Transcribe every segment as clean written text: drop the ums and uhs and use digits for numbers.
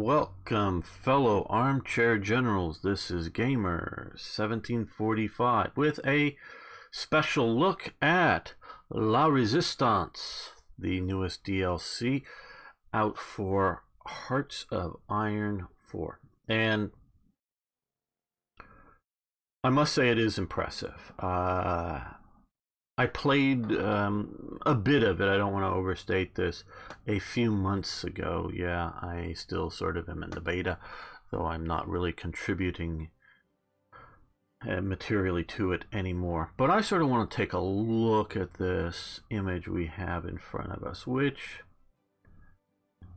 welcome, fellow armchair generals. This is Gamer 1745 with a special look at La Résistance, the newest DLC out for Hearts of Iron 4. And I must say it is impressive. I played a bit of it, I don't want to overstate this, a few months ago. Yeah, I still sort of am in the beta, though I'm not really contributing materially to it anymore. But I sort of want to take a look at this image we have in front of us, which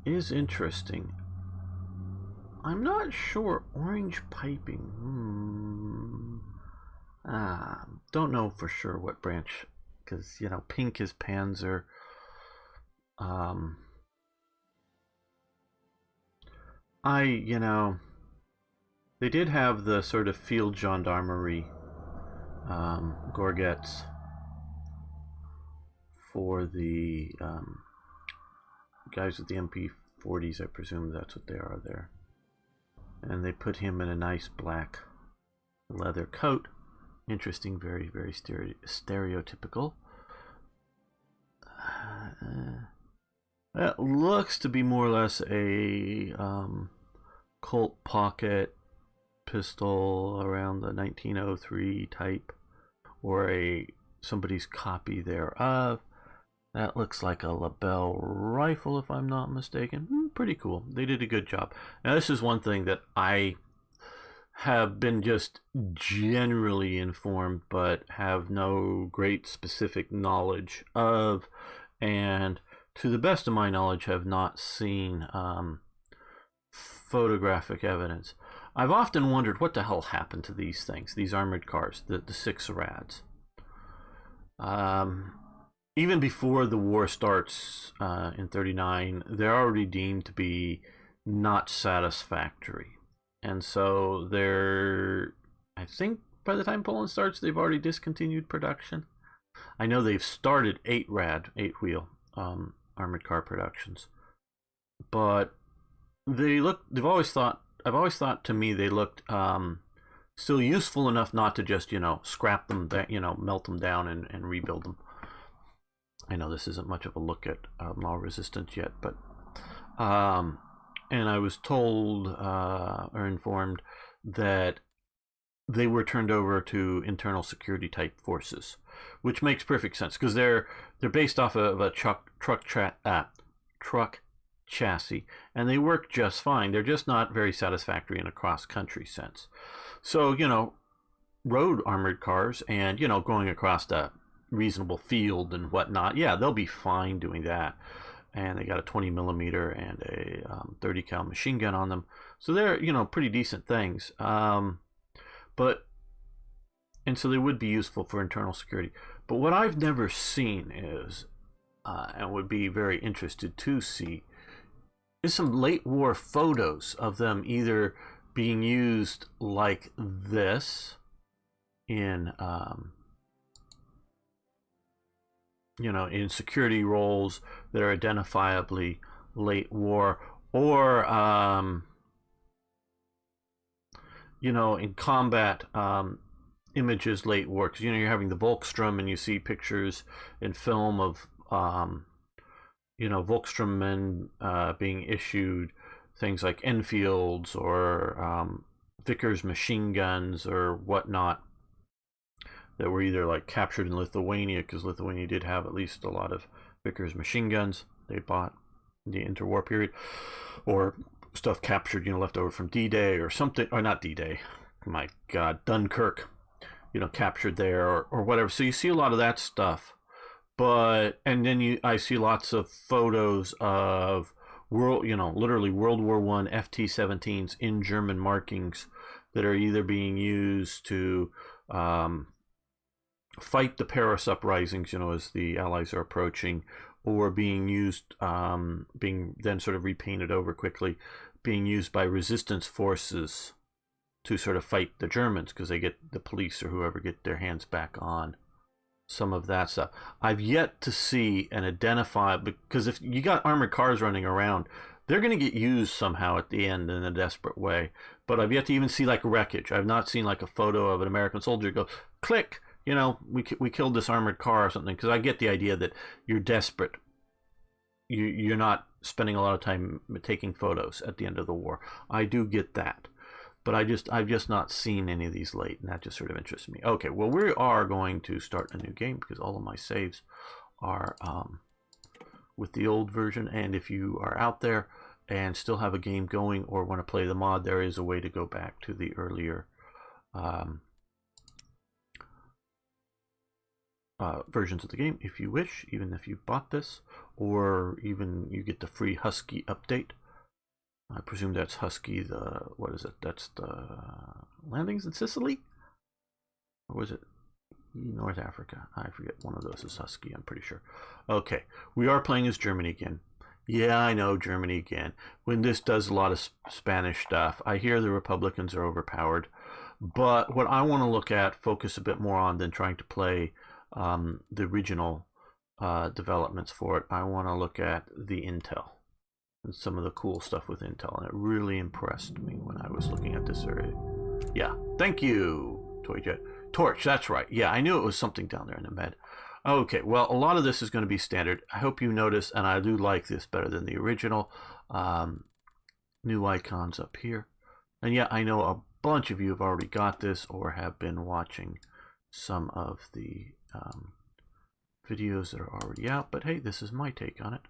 is interesting. I'm not sure. Orange piping. Don't know for sure what branch, because, you know, pink is Panzer. They did have the sort of field gendarmerie gorgets for the guys with the MP40s, I presume that's what they are there. And they put him in a nice black leather coat. Interesting, very, very stereotypical. That looks to be more or less a Colt pocket pistol around the 1903 type, or somebody's copy thereof. That looks like a Lebel rifle, if I'm not mistaken. Pretty cool. They did a good job. Now, this is one thing that I have been just generally informed, but have no great specific knowledge of, and to the best of my knowledge have not seen photographic evidence. I've often wondered what the hell happened to these things, these armored cars, the 6 rads. Even before the war starts in 39, they're already deemed to be not satisfactory. And so I think by the time Poland starts, they've already discontinued production. I know they've started 8-wheel armored car productions, but I've always thought to me they looked still useful enough not to just, scrap them, melt them down and rebuild them. I know this isn't much of a look at La Résistance yet, but and I was told or informed that they were turned over to internal security type forces, which makes perfect sense because they're based off of a truck chassis, and they work just fine. They're just not very satisfactory in a cross-country sense. So, road armored cars and, going across a reasonable field and whatnot, yeah, they'll be fine doing that. And they got a 20 millimeter and a 30 cal machine gun on them, so they're pretty decent things. And so they would be useful for internal security. But what I've never seen is, and would be very interested to see, is some late war photos of them either being used like this in in security roles that are identifiably late war, or in combat images late war, because you're having the Volkssturm, and you see pictures in film of Volkssturm men being issued things like Enfields or Vickers machine guns or whatnot, that were either like captured in Lithuania, because Lithuania did have at least a lot of Vickers machine guns they bought in the interwar period, or stuff captured, left over from D-Day or something, or not D-Day, my God, Dunkirk, captured there, or whatever. So you see a lot of that stuff, and then I see lots of photos of literally World War I FT-17s in German markings that are either being used to fight the Paris uprisings, as the Allies are approaching, or being used, being then sort of repainted over quickly, being used by resistance forces to sort of fight the Germans, because they get the police or whoever get their hands back on some of that stuff. I've yet to see and identify, because if you got armored cars running around, they're going to get used somehow at the end in a desperate way. But I've yet to even see like wreckage. I've not seen like a photo of an American soldier go click. You know, we killed this armored car or something. Because I get the idea that you're desperate. You're not spending a lot of time taking photos at the end of the war. I do get that. But I've just not seen any of these late, and that just sort of interests me. Okay, well, we are going to start a new game because all of my saves are with the old version. And if you are out there and still have a game going or want to play the mod, there is a way to go back to the earlier versions of the game if you wish, even if you bought this, or even you get the free Husky update. I presume that's Husky, what is it? That's the landings in Sicily? Or was it North Africa? I forget. One of those is Husky, I'm pretty sure. Okay, we are playing as Germany again. Yeah, I know, Germany again. When this does a lot of Spanish stuff, I hear the Republicans are overpowered. But what I want to look at, focus a bit more on than trying to play the original developments for it, I want to look at the Intel. And some of the cool stuff with Intel, and it really impressed me when I was looking at this area. Yeah, thank you, Toyjet. Torch, that's right. Yeah, I knew it was something down there in the med. Okay, well, a lot of this is going to be standard. I hope you notice, and I do like this better than the original. New icons up here. And yeah, I know a bunch of you have already got this or have been watching some of the videos that are already out, but hey, this is my take on it.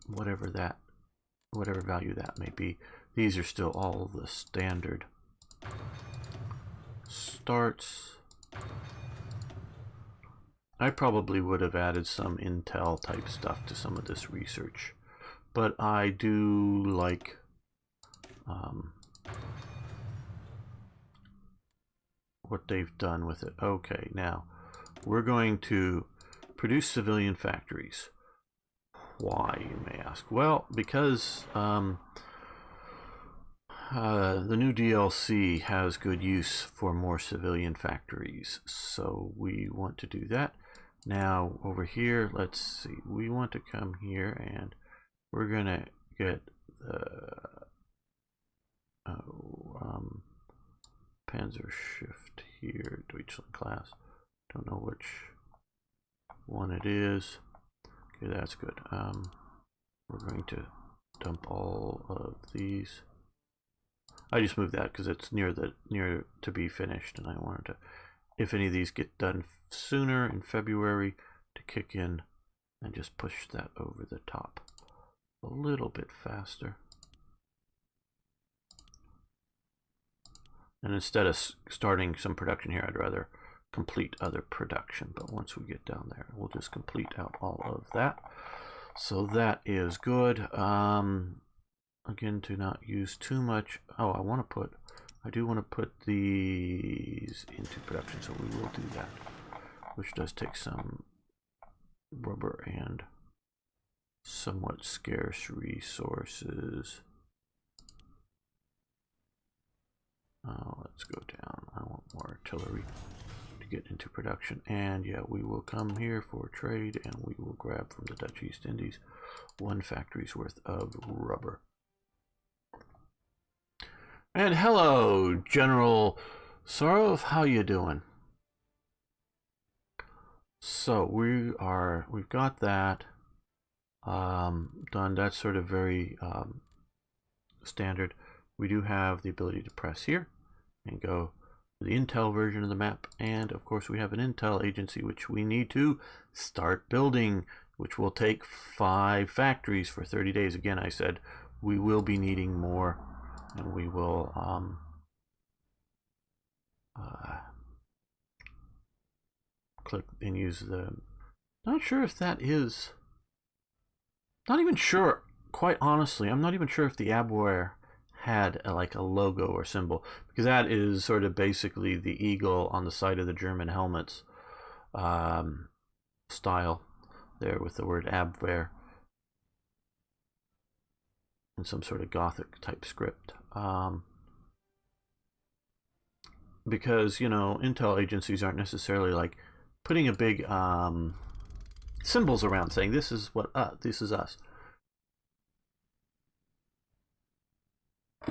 Whatever value that may be. These are still all the standard starts. I probably would have added some Intel type stuff to some of this research, but I do like what they've done with it. Okay, now we're going to produce civilian factories. Why, you may ask? Well, because the new DLC has good use for more civilian factories, so we want to do that. Now, over here, let's see, we want to come here and we're gonna get the Panzerschiff here, Deutschland class. Don't know which one it is. Okay, that's good. We're going to dump all of these. I just moved that because it's near to be finished, and I wanted to, if any of these get done sooner in February, to kick in and just push that over the top a little bit faster. And instead of starting some production here, I'd rather complete other production. But once we get down there, we'll just complete out all of that. So that is good. Again, to not use too much. Oh, I do want to put these into production, so we will do that, which does take some rubber and somewhat scarce resources. Let's go down. I want more artillery to get into production. And yeah, we will come here for trade, and we will grab from the Dutch East Indies 1 factory's worth of rubber. And hello, General Sorov, how you doing? So we've got that done. That's sort of very standard. We do have the ability to press here and go to the Intel version of the map, and of course we have an Intel agency which we need to start building, which will take 5 factories for 30 days. Again, I said we will be needing more, and we will click and use the, not sure if that is, not even sure, quite honestly, I'm not even sure if the Abwehr had like a logo or symbol, because that is sort of basically the eagle on the side of the German helmets style there with the word Abwehr in some sort of Gothic type script. Because, you know, Intel agencies aren't necessarily like putting a big symbols around saying this is what this is us.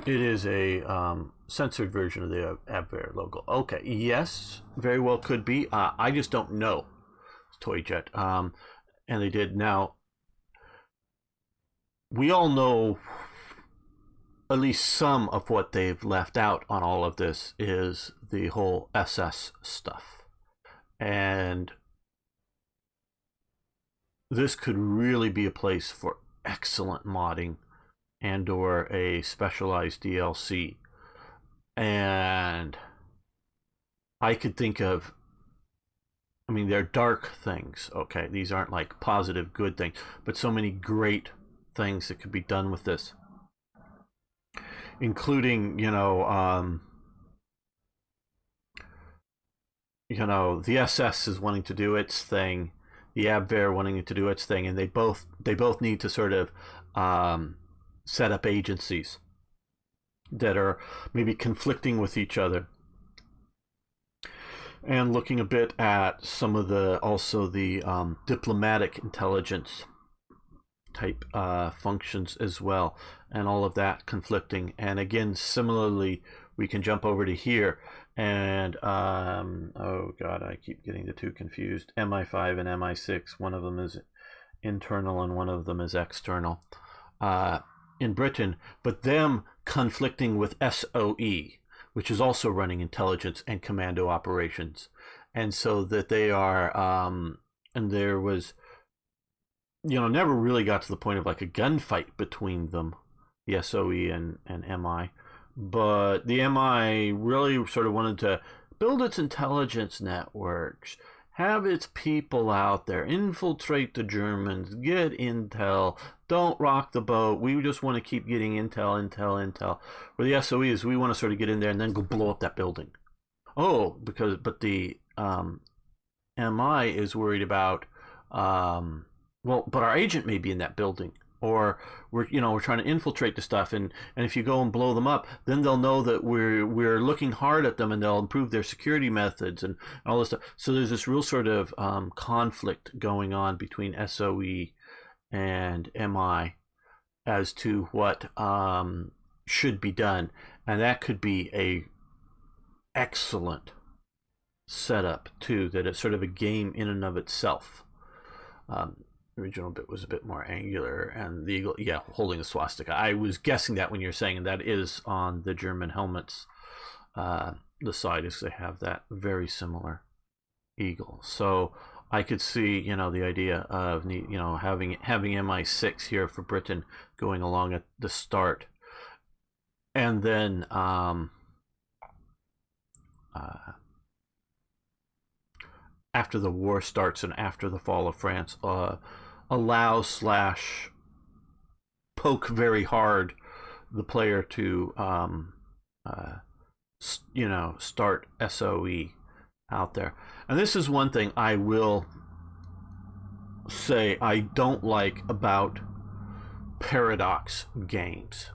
It is a censored version of the Abwehr logo. Okay, yes, very well could be. I just don't know. Toyjet. And they did. Now, we all know at least some of what they've left out on all of this is the whole SS stuff. And this could really be a place for excellent modding and or a specialized DLC. And I could think of, I mean, they're dark things, okay? These aren't like positive, good things, but so many great things that could be done with this. Including, the SS is wanting to do its thing, the Abwehr wanting to do its thing, and they both need to sort of set up agencies that are maybe conflicting with each other. And looking a bit at some of the diplomatic intelligence type functions as well, and all of that conflicting. And again, similarly, we can jump over to here and oh god, I keep getting the two confused. MI5 and MI6, one of them is internal and one of them is external in Britain, but them conflicting with SOE, which is also running intelligence and commando operations. And so that they are and there was, never really got to the point of like a gunfight between them, the SOE and MI. But the MI really sort of wanted to build its intelligence networks, have its people out there, infiltrate the Germans, get intel, don't rock the boat. We just want to keep getting intel. Where the SOE is, we want to sort of get in there and then go blow up that building. But the MI is worried about, but our agent may be in that building, or we're trying to infiltrate the stuff, and if you go and blow them up, then they'll know that we're looking hard at them, and they'll improve their security methods and all this stuff. So there's this real sort of conflict going on between SOE and MI as to what should be done, and that could be a excellent setup too. That it's sort of a game in and of itself. Original bit was a bit more angular, and the eagle, holding the swastika. I was guessing that when you're saying that is on the German helmets, the side is they have that very similar eagle. So I could see, the idea of having MI6 here for Britain going along at the start, and then after the war starts and after the fall of France, allow/poke very hard the player to start SOE out there. And this is one thing I will say I don't like about Paradox games.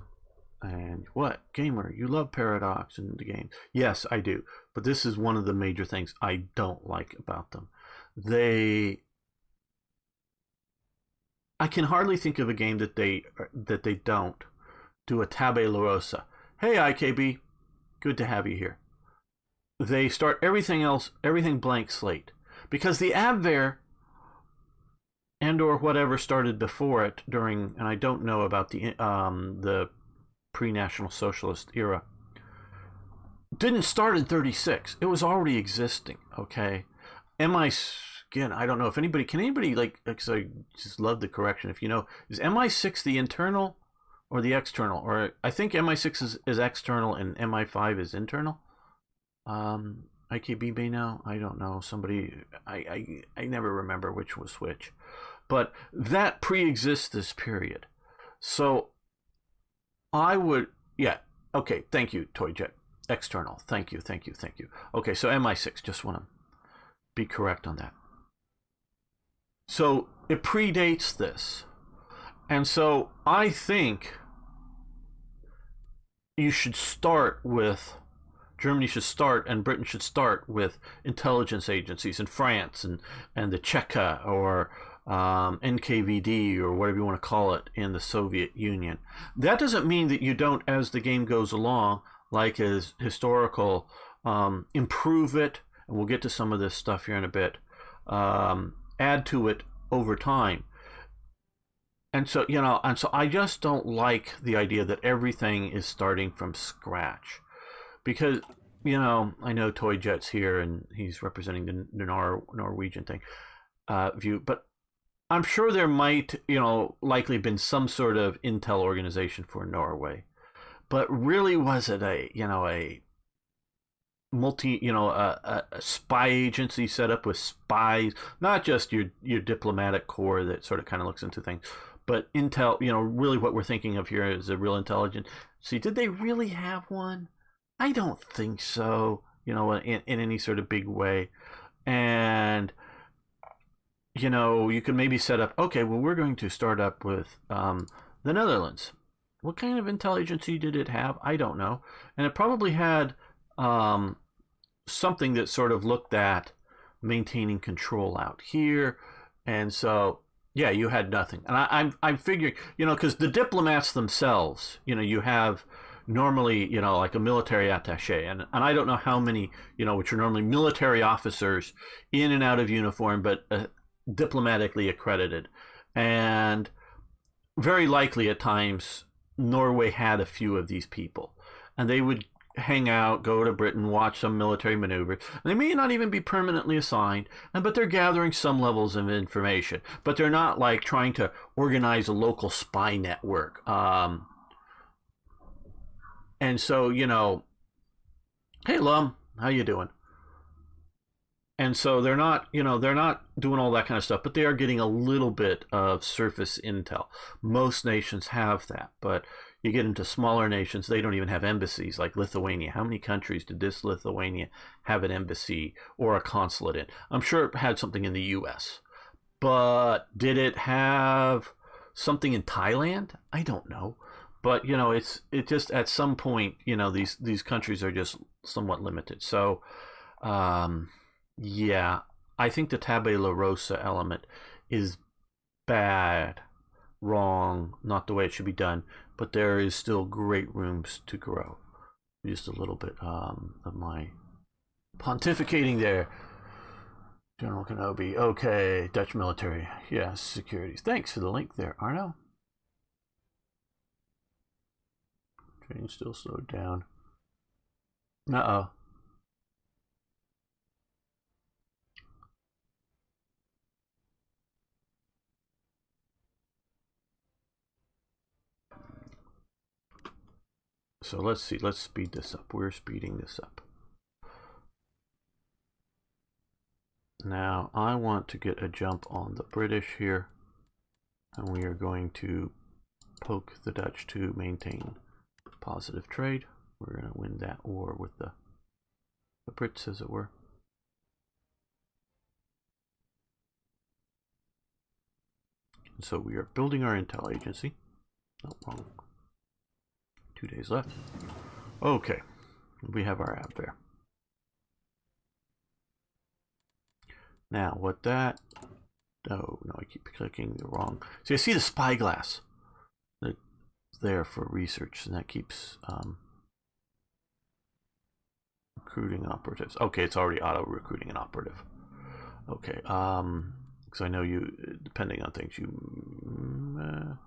And what, gamer, you love Paradox in the game? Yes, I do. But this is one of the major things I don't like about them. I can hardly think of a game that they don't do a tabula rasa. Hey, IKB, good to have you here. They start everything blank slate, because the Abwehr and or whatever started before it during, and I don't know about the pre-National Socialist era, didn't start in 36. It was already existing. Okay, again, I don't know if anybody because I just love the correction. If is MI6 the internal or the external? Or I think MI6 is external and MI5 is internal. IKB may know. I don't know. Somebody, I never remember which was which, but that pre-exists this period. So I would, okay. Thank you, Toyjet. External. Thank you. Okay, so MI6. Just want to be correct on that. So it predates this, and so I think Germany should start, and Britain should start with intelligence agencies in France and the Cheka, or NKVD or whatever you want to call it in the Soviet Union. That doesn't mean that you don't, as the game goes along, like as historical, improve it, and we'll get to some of this stuff here in a bit, add to it over time. And so, I just don't like the idea that everything is starting from scratch. Because, I know Toy Jet's here and he's representing the Norwegian thing, view, but I'm sure there might, likely been some sort of intel organization for Norway. But really, was it a multi, a spy agency set up with spies, not just your diplomatic corps that sort of kind of looks into things, but intel, really what we're thinking of here is a real intelligence. See, did they really have one? I don't think so, in any sort of big way. And, you could maybe set up, okay, well, we're going to start up with the Netherlands. What kind of intel agency did it have? I don't know. And it probably had something that sort of looked at maintaining control out here. And so, yeah, you had nothing. And I'm figuring, because the diplomats themselves, you have normally, like a military attaché. And I don't know how many, which are normally military officers in and out of uniform, but diplomatically accredited. And very likely at times, Norway had a few of these people. And they would hang out, go to Britain, watch some military maneuvers. They may not even be permanently assigned, but they're gathering some levels of information. But they're not like trying to organize a local spy network. And so, hey, Lum, how you doing? And so they're not doing all that kind of stuff, but they are getting a little bit of surface intel. Most nations have that, but you get into smaller nations, they don't even have embassies, like Lithuania. How many countries did this Lithuania have an embassy or a consulate in? I'm sure it had something in the U.S., but did it have something in Thailand? I don't know. But it just at some point, these countries are just somewhat limited. So, yeah, I think the tabula rasa element is bad, wrong, not the way it should be done. But there is still great rooms to grow. Just a little bit of my pontificating there. General Kenobi. Okay, Dutch military. Yes, securities. Thanks for the link there, Arno. Train still slowed down. Uh-oh. So let's see. Let's speed this up. We're speeding this up. Now I want to get a jump on the British here. And we are going to poke the Dutch to maintain positive trade. We're going to win that war with the Brits, as it were. And so we are building our intel agency. Oh, wrong. 2 days left. Okay, we have our app there. Now, what that... Oh, no, I keep clicking the wrong... See, I see the spyglass that's there for research, and that keeps recruiting operatives. Okay, it's already auto-recruiting an operative. Okay, because I know you, depending on things, you...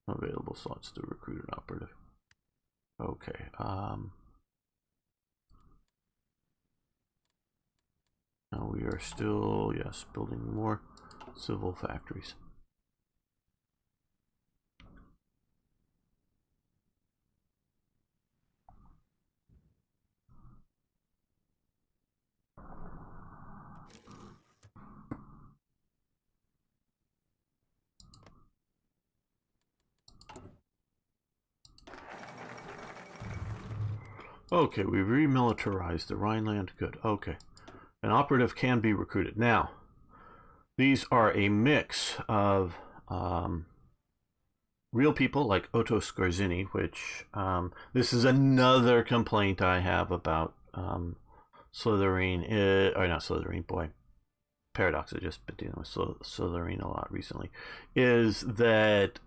available slots to recruit an operative. Okay, now we are still, yes, building more civil factories. Okay, we remilitarized the Rhineland. Good. Okay. An operative can be recruited. Now, these are a mix of real people like Otto Skorzeny, which this is another complaint I have about Slytherin, or not Slytherin, boy, Paradox, I've just been dealing with Slytherin a lot recently, is that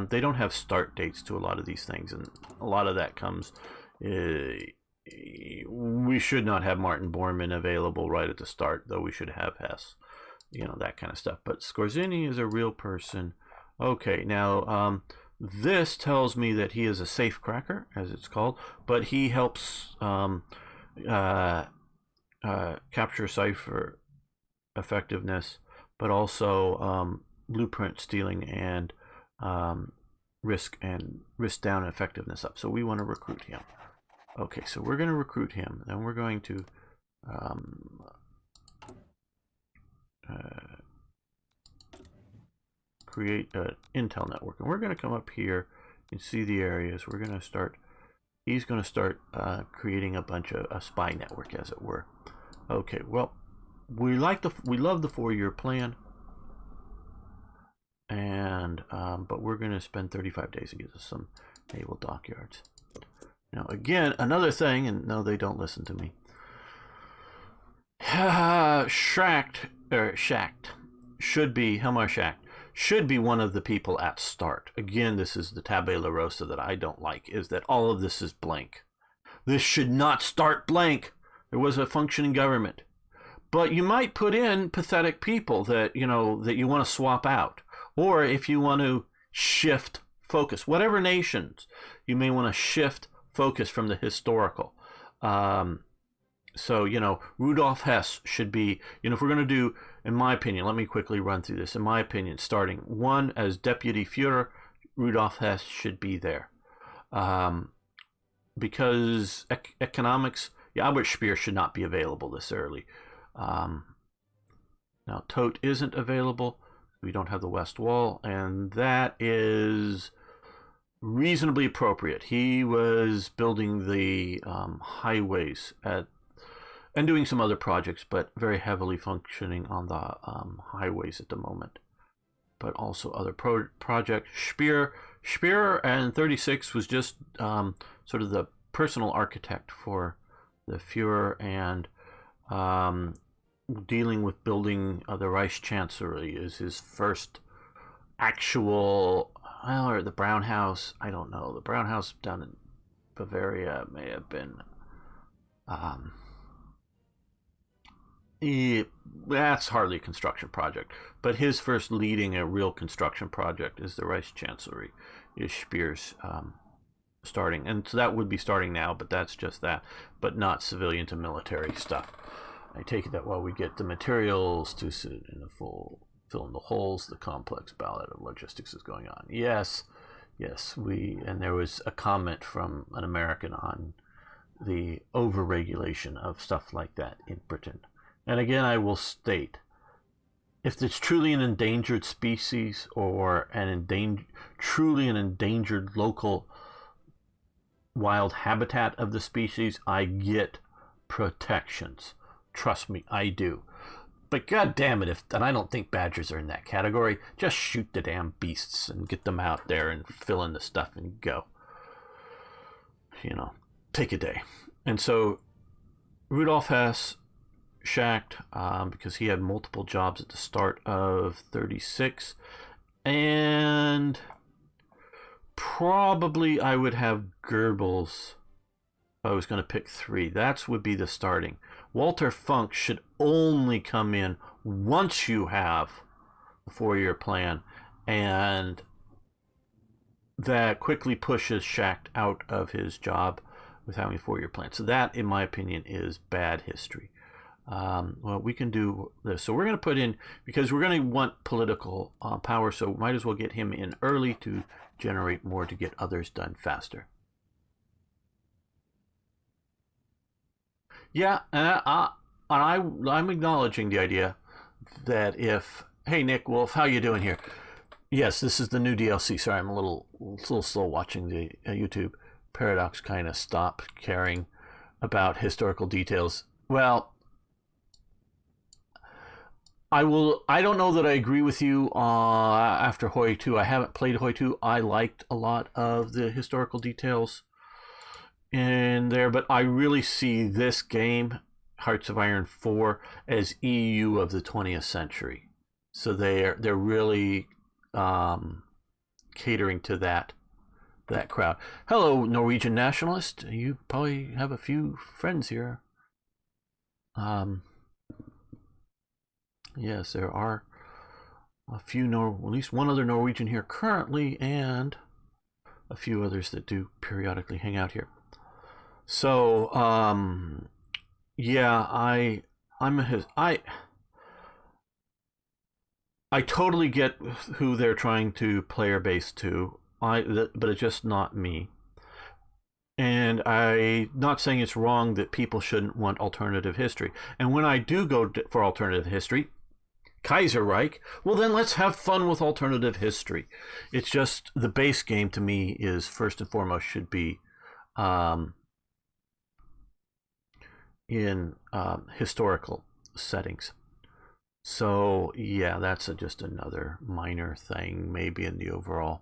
they don't have start dates to a lot of these things, and a lot of that comes. We should not have Martin Bormann available right at the start, though we should have Hess, that kind of stuff. But Skorzeny is a real person. Okay, now this tells me that he is a safe cracker, as it's called, but he helps capture cipher effectiveness, but also blueprint stealing and risk down effectiveness up. So we want to recruit him. Okay, so we're going to recruit him. Then we're going to create an intel network, and we're going to come up here and see the areas. We're going to start. He's going to start creating a bunch of a spy network, as it were. Okay, well, we love the 4-year plan, and but we're going to spend 35 days to get us some naval dockyards. Now, again, another thing, and no, they don't listen to me. Shacht should be Helmar Schacht should be one of the people at start. Again, this is the tabula rasa that I don't like, is that all of this is blank. This should not start blank. There was a functioning government. But you might put in pathetic people that you want to swap out. Or if you want to shift focus, whatever nations, you may want to shift focus from the historical. So, Rudolf Hess should be, if we're going to do, in my opinion, let me quickly run through this. In my opinion, starting 1 as Deputy Führer, Rudolf Hess should be there. Because economics, Albert Speer should not be available this early. Now, Todt isn't available. We don't have the West Wall, and that is reasonably appropriate. He was building the highways and doing some other projects, but very heavily functioning on the highways at the moment. But also other projects. Speer and 36 was just sort of the personal architect for the Führer, and dealing with building the Reichs-Chancellery is his first actual, or the Brown House, I don't know. The Brown House down in Bavaria may have been, that's hardly a construction project, but his first leading a real construction project is the Reichs-Chancellery, is Speer's starting. And so that would be starting now, but that's just that, but not civilian to military stuff. I take it that while we get the materials to sit in the fill in the holes, the complex ballad of logistics is going on. Yes, and there was a comment from an American on the over-regulation of stuff like that in Britain. And again, I will state, if it's truly an endangered species or truly an endangered local wild habitat of the species, I get protections. Trust me, I do. But god damn it, and I don't think badgers are in that category, just shoot the damn beasts and get them out there and fill in the stuff and go. Take a day. And so Rudolf Hess, Schacht, because he had multiple jobs at the start of 36, and probably I would have Goebbels. I was going to pick 3. That would be the starting. Walter Funk should only come in once you have the 4-year plan, and that quickly pushes Schacht out of his job with having a 4-year plan. So that, in my opinion, is bad history. Well, we can do this. So we're going to put in, because we're going to want political power, so might as well get him in early to generate more to get others done faster. Yeah, and I'm acknowledging the idea that hey Nick Wolf, how you doing here? Yes, this is the new DLC. Sorry, I'm a little slow watching the YouTube. Paradox kind of stopped caring about historical details. Well, I don't know that I agree with you after Hoi 2. I haven't played Hoi 2. I liked a lot of the historical details in there, but I really see this game Hearts of Iron 4 as EU of the 20th century. So they're really catering to that crowd. Hello, Norwegian nationalist. You probably have a few friends here. Yes, there are a few, at least one other Norwegian here currently, and a few others that do periodically hang out here. So, yeah, I totally get who they're trying to player base to. But it's just not me. And I'm not saying it's wrong that people shouldn't want alternative history. And when I do go for alternative history, Kaiserreich, well then let's have fun with alternative history. It's just the base game to me is first and foremost should be in historical settings. So yeah, that's just another minor thing maybe in the overall.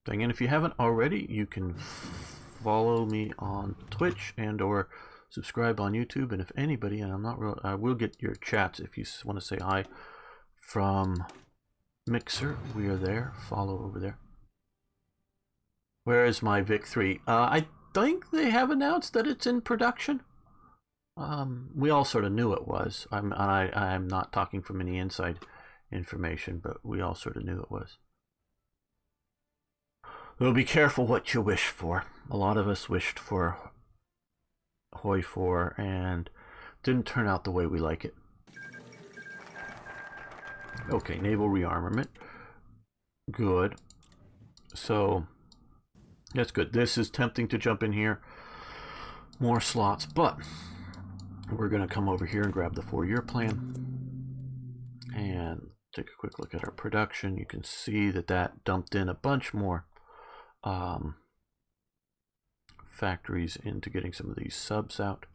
Thing. And if you haven't already, you can follow me on Twitch and or subscribe on YouTube. And if anybody, and I will get your chats if you want to say hi from Mixer. We are there. Follow over there. Where is my Vic 3? I think they have announced that it's in production. We all sort of knew it was. I'm not talking from any inside information, but we all sort of knew it was. So be careful what you wish for. A lot of us wished for Hoi 4 and didn't turn out the way we like it. Okay, naval rearmament. Good. So that's good. This is tempting to jump in here. More slots, but we're going to come over here and grab the 4-year plan and take a quick look at our production. You can see that dumped in a bunch more factories into getting some of these subs out.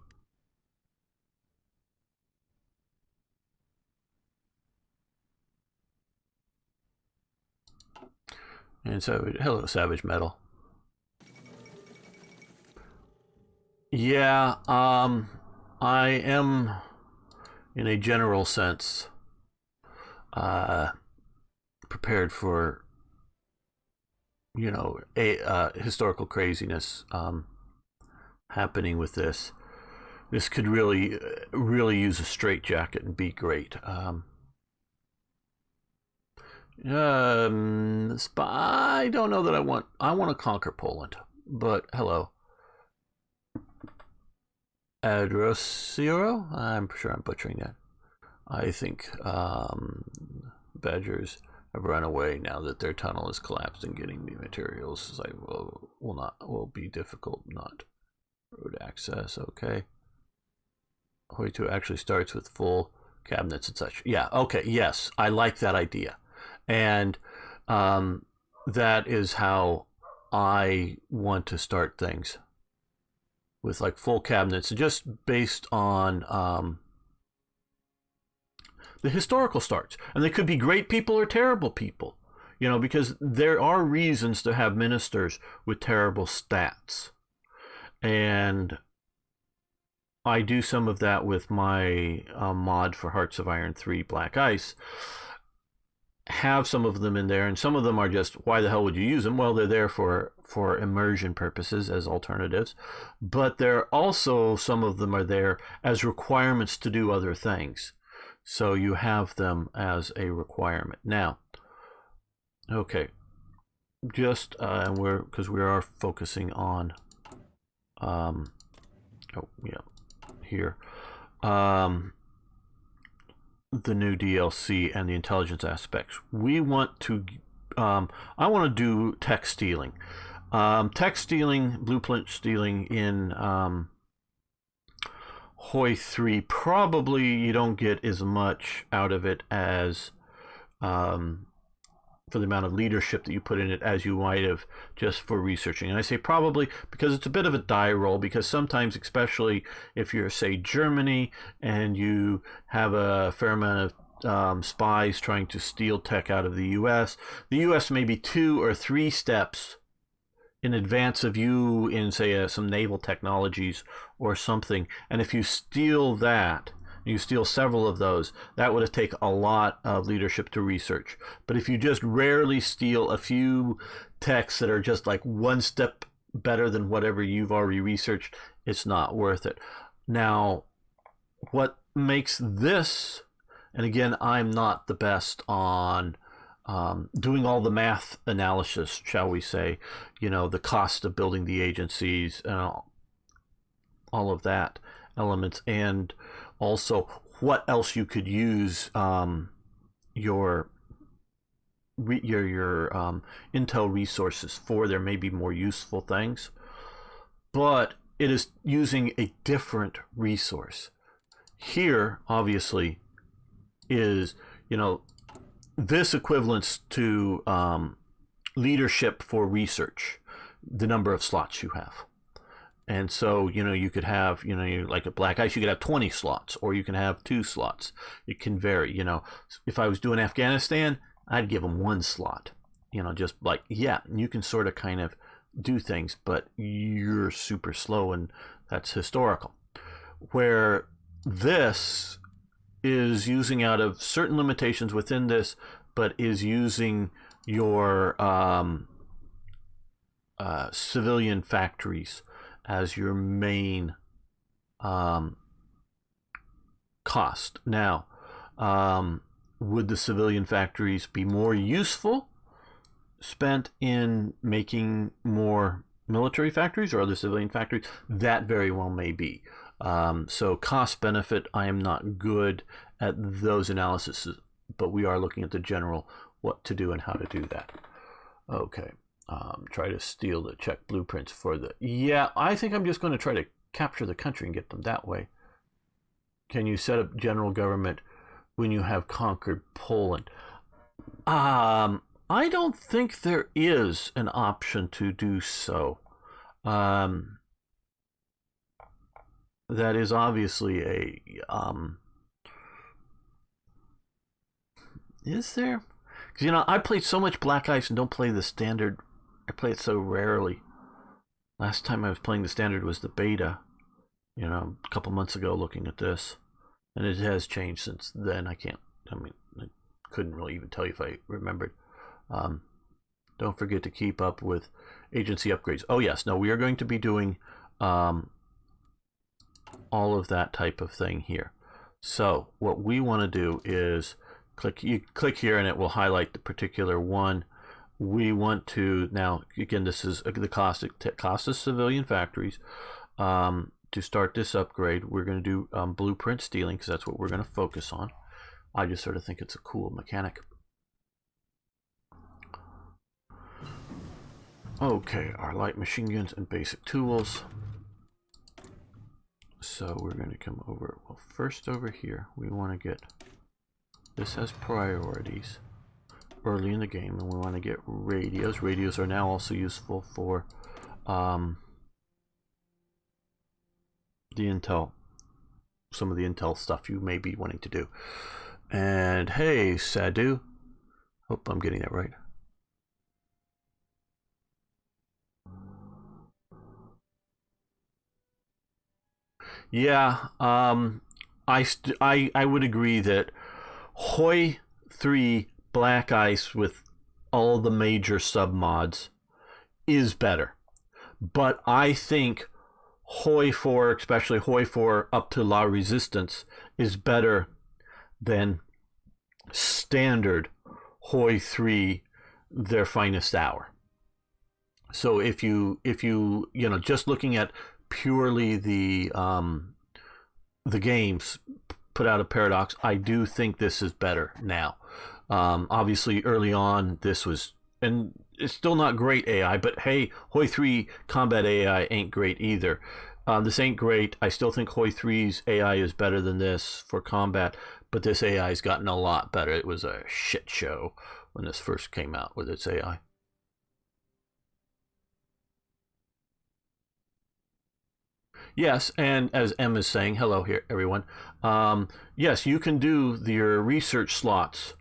And so, hello, Savage Metal. Yeah, I am, in a general sense, prepared for, you know, historical craziness happening with this. This could really use a straitjacket and be great. I don't know that I want to conquer Poland, but hello. Adrosiro? I'm sure I'm butchering that. I think Badgers have run away now that their tunnel has collapsed, and getting the materials will be difficult. Not road access. Okay. Hoi 2 actually starts with full cabinets and such. Yeah. Okay. Yes, I like that idea, and that is how I want to start things, with like full cabinets, just based on the historical starts. And they could be great people or terrible people, you know, because there are reasons to have ministers with terrible stats. And I do some of that with my mod for Hearts of Iron 3 Black Ice. Have some of them in there, and some of them are just, why the hell would you use them? Well, they're there for immersion purposes as alternatives, but there also, some of them are there as requirements to do other things. So you have them as a requirement. Now, okay, just because we are focusing on here the new DLC and the intelligence aspects. We want to I want to do tech stealing, blueprint stealing in Hoi 3. Probably you don't get as much out of it as for the amount of leadership that you put in it as you might have just for researching. And I say probably because it's a bit of a die roll, because sometimes, especially if you're, say, Germany, and you have a fair amount spies trying to steal tech out of the U.S. The U.S. may be 2 or 3 steps in advance of you in, say, some naval technologies or something. And if you steal that, you steal several of those, that would take a lot of leadership to research. But if you just rarely steal a few techs that are just like one step better than whatever you've already researched, it's not worth it. Now, what makes this, and again, I'm not the best on doing all the math analysis, shall we say, the cost of building the agencies and all of that elements, and also what else you could use your intel resources for. There may be more useful things, but it is using a different resource. Here, obviously, is, this equivalents to leadership for research, the number of slots you have. And so, you could have, like at Black Ice, you could have 20 slots, or you can have 2 slots. It can vary. If I was doing Afghanistan, I'd give them 1 slot. Just like, yeah, you can sort of kind of do things, but you're super slow, and that's historical. Where this is using out of certain limitations within this, but is using your civilian factories as your main cost. Now, would the civilian factories be more useful spent in making more military factories or other civilian factories? That very well may be. So cost benefit, I am not good at those analyses, but we are looking at the general what to do and how to do that. Okay. Try to steal the Czech blueprints for the... Yeah, I think I'm just going to try to capture the country and get them that way. Can you set up general government when you have conquered Poland? I don't think there is an option to do so. That is obviously a... is there? Because, I played so much Black Ice and don't play the standard. I play it so rarely. Last time I was playing the standard was the beta, a couple months ago looking at this. And it has changed since then. I couldn't really even tell you if I remembered. Don't forget to keep up with agency upgrades. Oh, yes. No, we are going to be doing all of that type of thing here. So what we want to do is click here and it will highlight the particular one. We want to, now again, this is the cost of civilian factories. To start this upgrade, we're going to do blueprint stealing, because that's what we're going to focus on. I just sort of think it's a cool mechanic. Okay, our light machine guns and basic tools. So we're going to come over, well, first over here, we want to get, this has priorities early in the game, and we want to get radios. Radios are now also useful for the intel, some of the intel stuff you may be wanting to do. And hey, Sadu, hope I'm getting that right. Yeah, I would agree that Hoi 3 Black Ice with all the major submods is better. But I think Hoi 4, especially Hoi 4 up to La Résistance, is better than standard Hoi 3, their finest hour. So if you just looking at purely the games put out of Paradox, I do think this is better now. Obviously early on this was, and it's still not great AI, but hey, Hoi 3 combat AI ain't great either. This ain't great. I still think Hoi 3's AI is better than this for combat, but this AI has gotten a lot better. It was a shit show when this first came out with its AI. Yes, and as M is saying, hello here, everyone. Yes, you can do your research slots,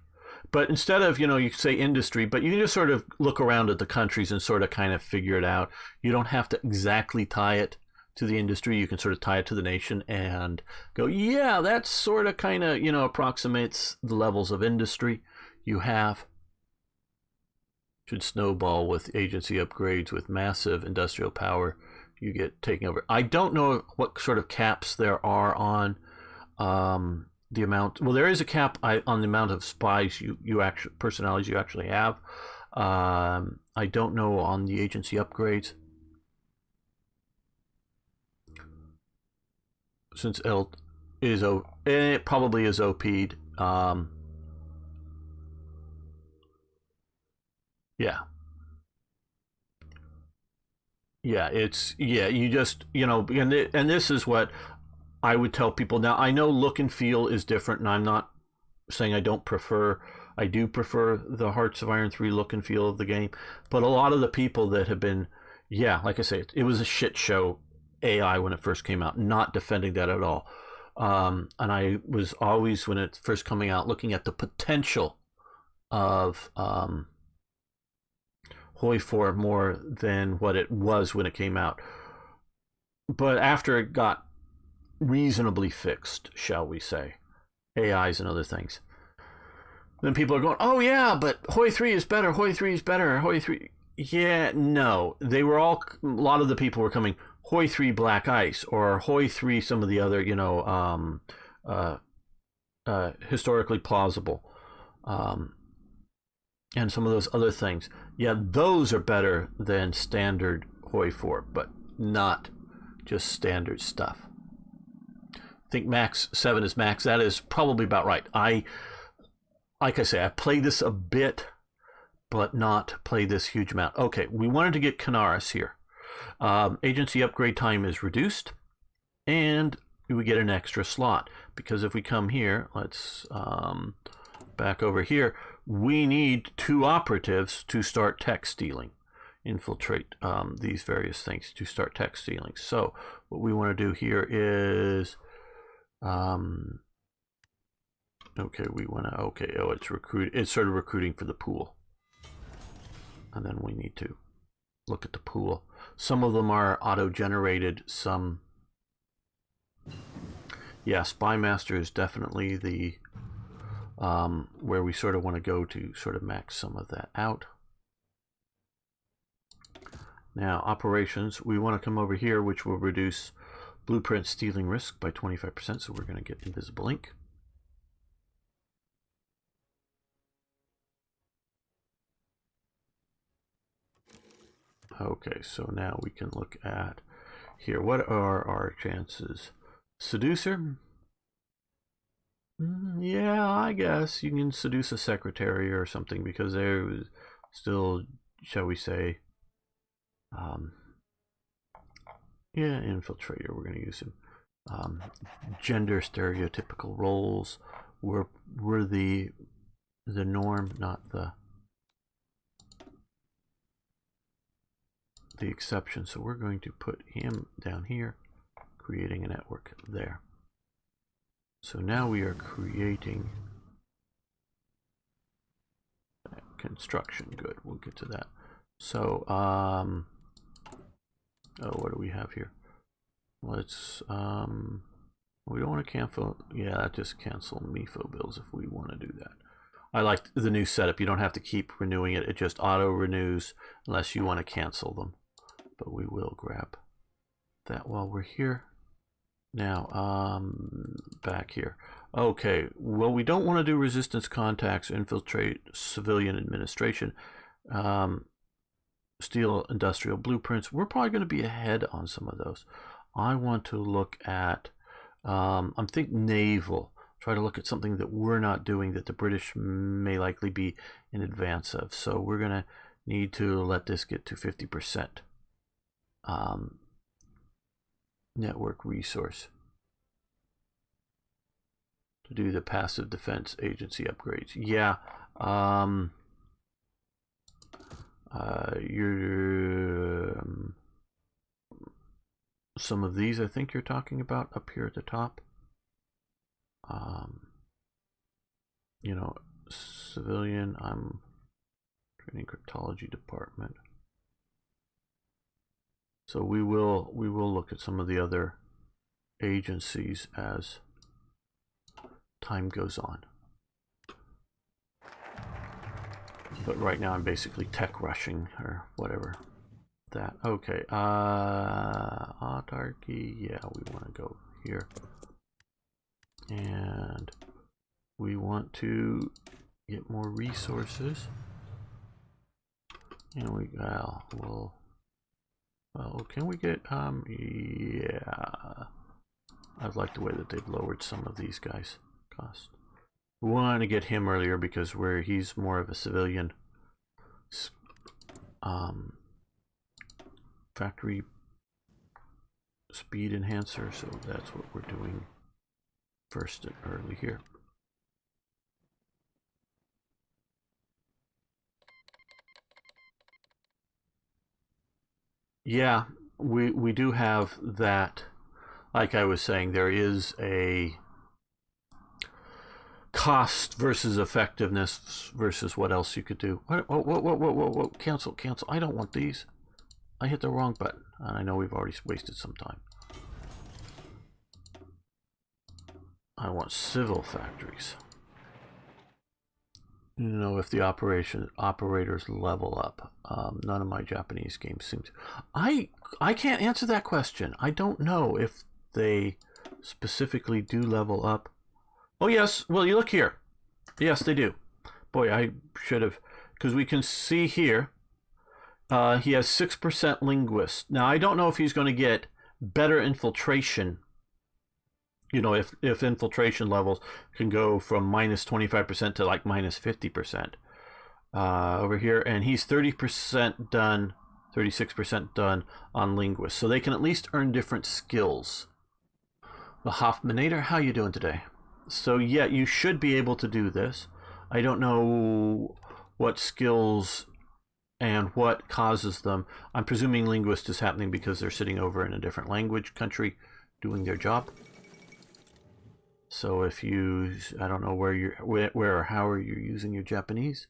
but instead of, you say industry, but you can just sort of look around at the countries and sort of kind of figure it out. You don't have to exactly tie it to the industry. You can sort of tie it to the nation and go, yeah, that sort of kind of, approximates the levels of industry you have. Should snowball with agency upgrades with massive industrial power. You get taken over. I don't know what sort of caps there are on the amount. Well, there is a cap on the amount of spies you actually personalities you actually have. I don't know on the agency upgrades. Since L is it probably is OP'd. Yeah. Yeah, you just, and this is what I would tell people. Now, I know look and feel is different, and I'm not saying I do prefer the Hearts of Iron 3 look and feel of the game, but a lot of the people that have been, yeah, like I say, it was a shit show AI when it first came out, not defending that at all. And I was always, when it's first coming out, looking at the potential of Hoi 4 more than what it was when it came out. But after it got reasonably fixed, shall we say, AIs and other things, then people are going, oh yeah, but Hoi 3 is better, Hoi 3 is better, Hoi 3. Yeah, no. They were all, a lot of the people were coming, Hoi 3 Black Ice, or Hoi 3 some of the other, historically plausible. And some of those other things. Yeah, those are better than standard Hoi 4, but not just standard stuff. I think max 7 is max. That is probably about right. Like I say, I played this a bit, but not played this huge amount. Okay, we wanted to get Canaris here. Agency upgrade time is reduced, and we get an extra slot. Because if we come here, let's back over here, we need 2 operatives to start tech stealing, infiltrate these various things to start tech stealing. So what we want to do here is, okay, we want to, okay, oh, it's sort of recruiting for the pool. And then we need to look at the pool. Some of them are auto-generated, some, yeah, Spy Master is definitely the where we sort of want to go to sort of max some of that out. Now, operations, we want to come over here, which will reduce blueprint stealing risk by 25%, so we're going to get invisible ink. Okay, so now we can look at here. What are our chances? Seducer? Yeah, I guess you can seduce a secretary or something, because they're still, shall we say, yeah, infiltrator, we're going to use him. Gender stereotypical roles were the norm, not the exception. So we're going to put him down here, creating a network there. So now we are creating construction. Good, we'll get to that. So, oh, what do we have here? Let's, we don't want to cancel, yeah, just cancel MIFO bills if we want to do that. I like the new setup. You don't have to keep renewing it. It just auto renews unless you want to cancel them. But we will grab that while we're here. Now, back here. Okay, well, we don't want to do resistance contacts, infiltrate civilian administration, steal industrial blueprints. We're probably going to be ahead on some of those. I want to look at, I'm thinking naval. Try to look at something that we're not doing that the British may likely be in advance of. So we're going to need to let this get to 50%. Network resource to do the passive defense agency upgrades. Yeah, you're some of these I think you're talking about up here at the top. You know, civilian, I'm training cryptology department. So we will look at some of the other agencies as time goes on. But right now I'm basically tech rushing or whatever that. Okay, autarky, yeah, we want to go here. And we want to get more resources. And we, well, can we get, yeah. I like the way that they've lowered some of these guys' cost. We wanted to get him earlier because he's more of a civilian factory speed enhancer, so that's what we're doing first and early here. Yeah, we do have that. Like I was saying, there is a cost versus effectiveness versus what else you could do. Whoa, cancel. I don't want these. I hit the wrong button, and I know we've already wasted some time. I want civil factories. You know, if the operators level up. None of my Japanese games seem to. I can't answer that question. I don't know if they specifically do level up. Oh yes, well you look here. Yes, they do. Boy, I should have, because we can see here, he has 6% linguist. Now I don't know if he's going to get better infiltration. You know, if infiltration levels can go from minus 25% to like minus 50% over here, and he's 30% done, 36% done on linguist, so they can at least earn different skills. The Hoffmanator, how you doing today? So yeah, you should be able to do this. I don't know what skills and what causes them. I'm presuming linguist is happening because they're sitting over in a different language country doing their job. So if you, I don't know where or how are you using your Japanese?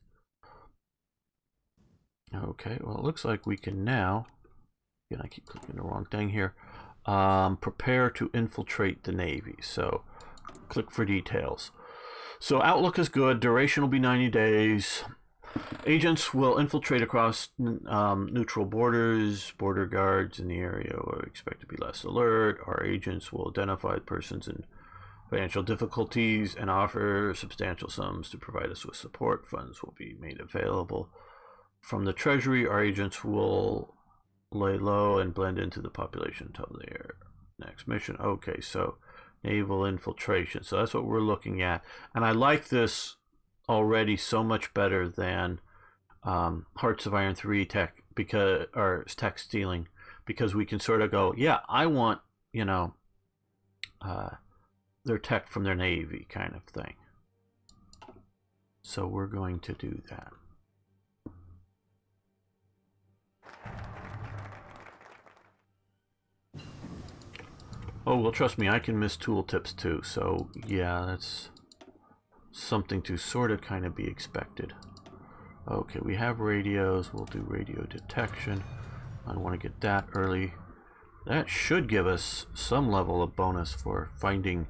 Okay, well it looks like we can now, again I keep clicking the wrong thing here, prepare to infiltrate the Navy. So click for details. So outlook is good, duration will be 90 days. Agents will infiltrate across neutral borders. Border guards in the area will expect to be less alert. Our agents will identify persons in financial difficulties and offer substantial sums to provide us with support. Funds will be made available from the Treasury. Our agents will lay low and blend into the population until their next mission. Okay, so naval infiltration. So that's what we're looking at. And I like this already so much better than Hearts of Iron 3 tech, because, or tech stealing, because we can sort of go, yeah, I want, you know, their tech from their Navy kind of thing. So we're going to do that. Oh, well, trust me, I can miss tooltips too. So yeah, that's something to sort of kind of be expected. Okay, we have radios. We'll do radio detection. I want to get that early. That should give us some level of bonus for finding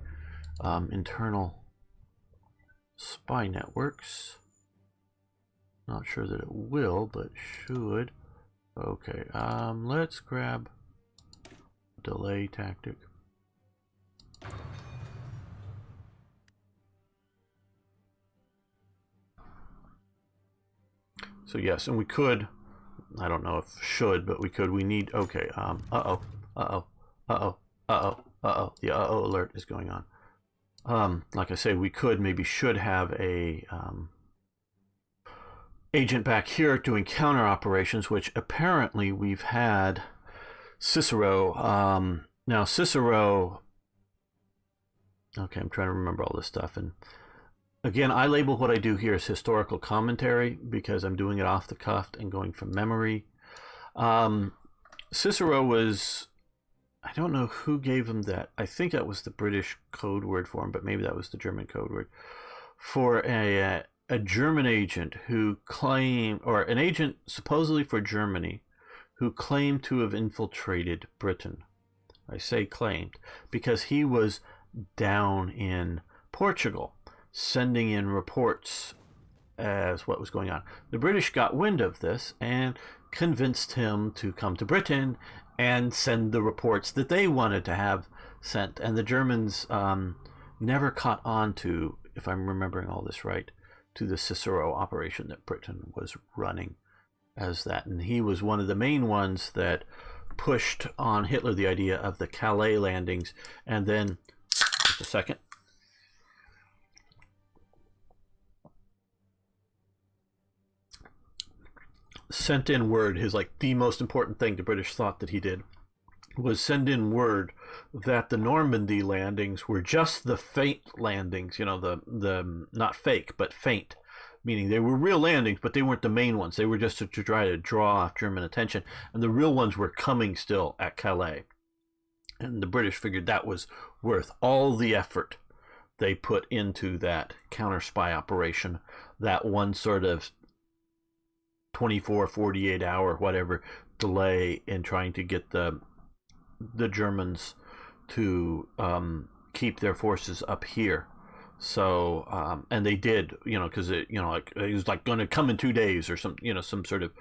internal spy networks. Not sure that it will, but should. Okay, let's grab delay tactic. So yes, and we could, I don't know if should, but we could, we need, okay, the alert is going on. Like I say, we could, maybe should have a agent back here doing counter operations, which apparently we've had Cicero. Now Cicero, okay, I'm trying to remember all this stuff, and again, I label what I do here as historical commentary because I'm doing it off the cuff and going from memory. Cicero was I don't know who gave him that. I think that was the British code word for him, but maybe that was the German code word for a German agent who claimed, or an agent supposedly for Germany, who claimed to have infiltrated Britain. I say claimed because he was down in Portugal sending in reports as what was going on. The British got wind of this and convinced him to come to Britain and send the reports that they wanted to have sent. And the Germans never caught on to, if I'm remembering all this right, to the Cicero operation that Britain was running as that. And he was one of the main ones that pushed on Hitler the idea of the Calais landings. And then, just a second. Sent in word, his like the most important thing the British thought that he did was send in word that the Normandy landings were just the faint landings, the not fake but faint, meaning they were real landings but they weren't the main ones. They were just to try to draw off German attention, and the real ones were coming still at Calais. And the British figured that was worth all the effort they put into that counter spy operation, that one sort of 24, 48 hour, whatever, delay in trying to get the Germans to keep their forces up here. So, and they did, because it was like going to come in 2 days or some sort of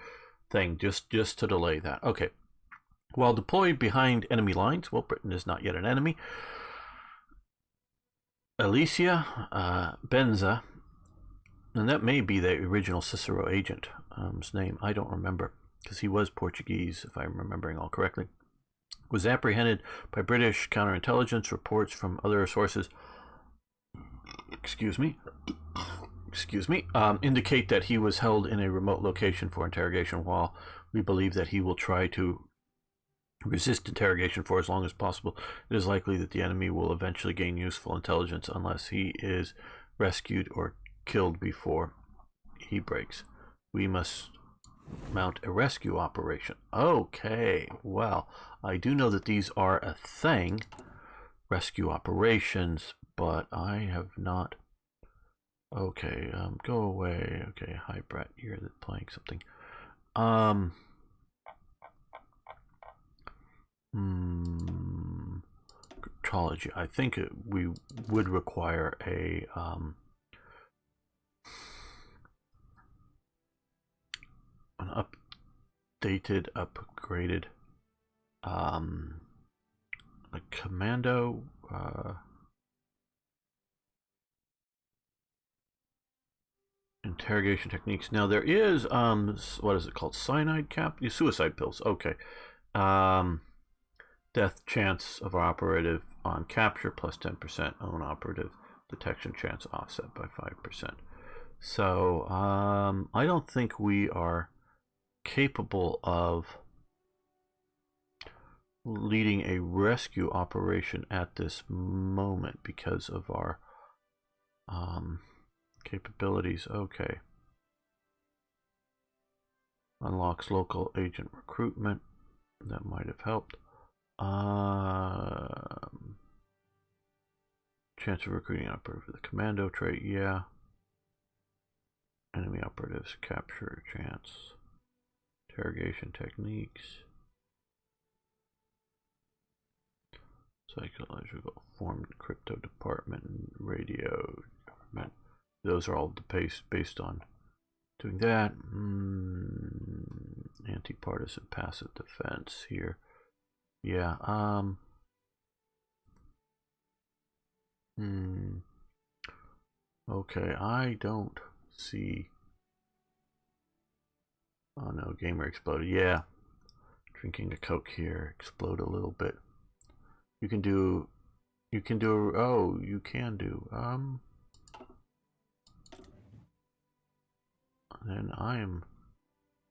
thing, just to delay that. Okay. While deployed behind enemy lines, well, Britain is not yet an enemy. Alicia Benza, and that may be the original Cicero agent. His name, I don't remember, because he was Portuguese, if I'm remembering all correctly, was apprehended by British counterintelligence. Reports from other sources, indicate that he was held in a remote location for interrogation. While we believe that he will try to resist interrogation for as long as possible, it is likely that the enemy will eventually gain useful intelligence unless he is rescued or killed before he breaks. We must mount a rescue operation. Okay, well, I do know that these are a thing, rescue operations, but I have not. Okay, go away. Okay, hi Brett, you're playing something. Cryptology. I think we would require a an updated, upgraded a commando interrogation techniques. Now there is what is it called? Cyanide cap? Suicide pills. Okay. Death chance of our operative on capture plus 10%, own operative detection chance offset by 5%. So I don't think we are capable of leading a rescue operation at this moment because of our capabilities. Okay. Unlocks local agent recruitment. That might have helped. Chance of recruiting operative for the commando trait, yeah. Enemy operatives capture chance. Interrogation techniques. Psychological formed crypto department, radio government. Those are all based on doing that. Anti-partisan passive defense here. Yeah. Okay, I don't see. Oh no, gamer exploded. Yeah. Drinking a Coke here. Explode a little bit. You can do. Oh, you can do. Then I am.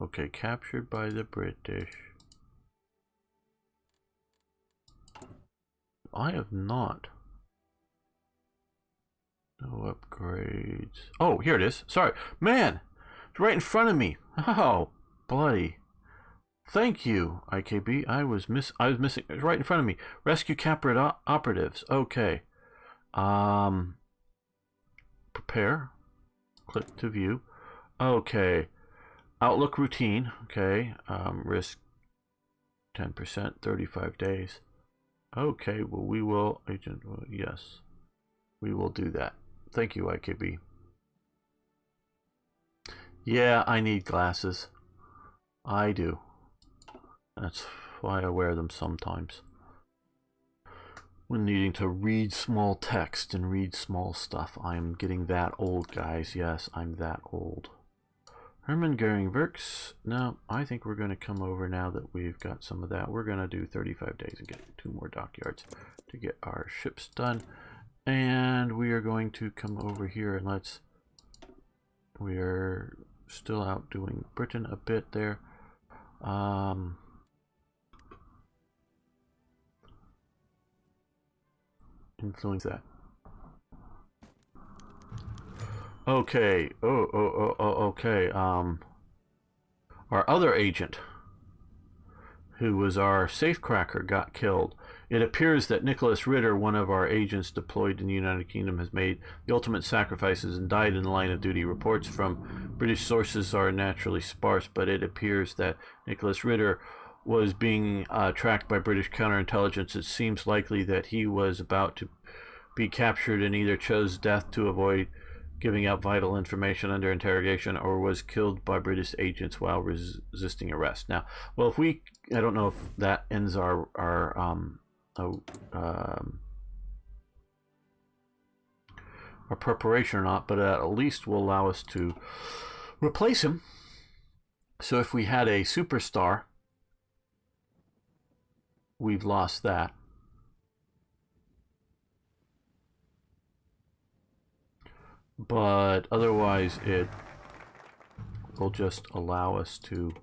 Okay, captured by the British. I have not. No upgrades. Oh, here it is. Sorry. Man! It's right in front of me. Oh, bloody Thank you, IKB. I was missing. It was right in front of me. Rescue captured operatives. Okay. Prepare. Click to view. Okay. Outlook routine. Okay. Risk 10%, 35 days. Okay. Well, we will. Agent. Yes. We will do that. Thank you, IKB. Yeah, I need glasses. I do. That's why I wear them sometimes. When needing to read small text and read small stuff. I'm getting that old, guys. Yes, I'm that old. Hermann Goering Works. No, I think we're going to come over now that we've got some of that. We're going to do 35 days and get 2 more dockyards to get our ships done. And we are going to come over here and we are still outdoing Britain a bit there. Influence that. Okay. Okay. Our other agent, who was our safecracker, got killed. It appears that Nicholas Ritter, one of our agents deployed in the United Kingdom, has made the ultimate sacrifices and died in the line of duty. Reports from British sources are naturally sparse, but it appears that Nicholas Ritter was being tracked by British counterintelligence. It seems likely that he was about to be captured and either chose death to avoid giving out vital information under interrogation, or was killed by British agents while resisting arrest. Now, well, if we, I don't know if that ends our preparation or not, but at least will allow us to replace him. So if we had a superstar, we've lost that. But otherwise it will just allow us to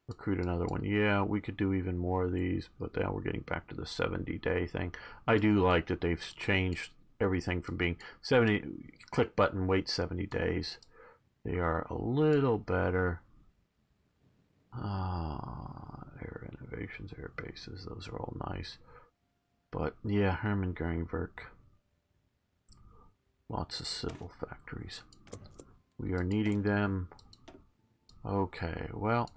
recruit another one. Yeah, we could do even more of these, but now we're getting back to the 70-day thing. I do like that they've changed everything from being 70, click button, wait 70 days. They are a little better. Air innovations, air bases, those are all nice. But yeah, Hermann Goering Werk. Lots of civil factories. We are needing them. Okay, well,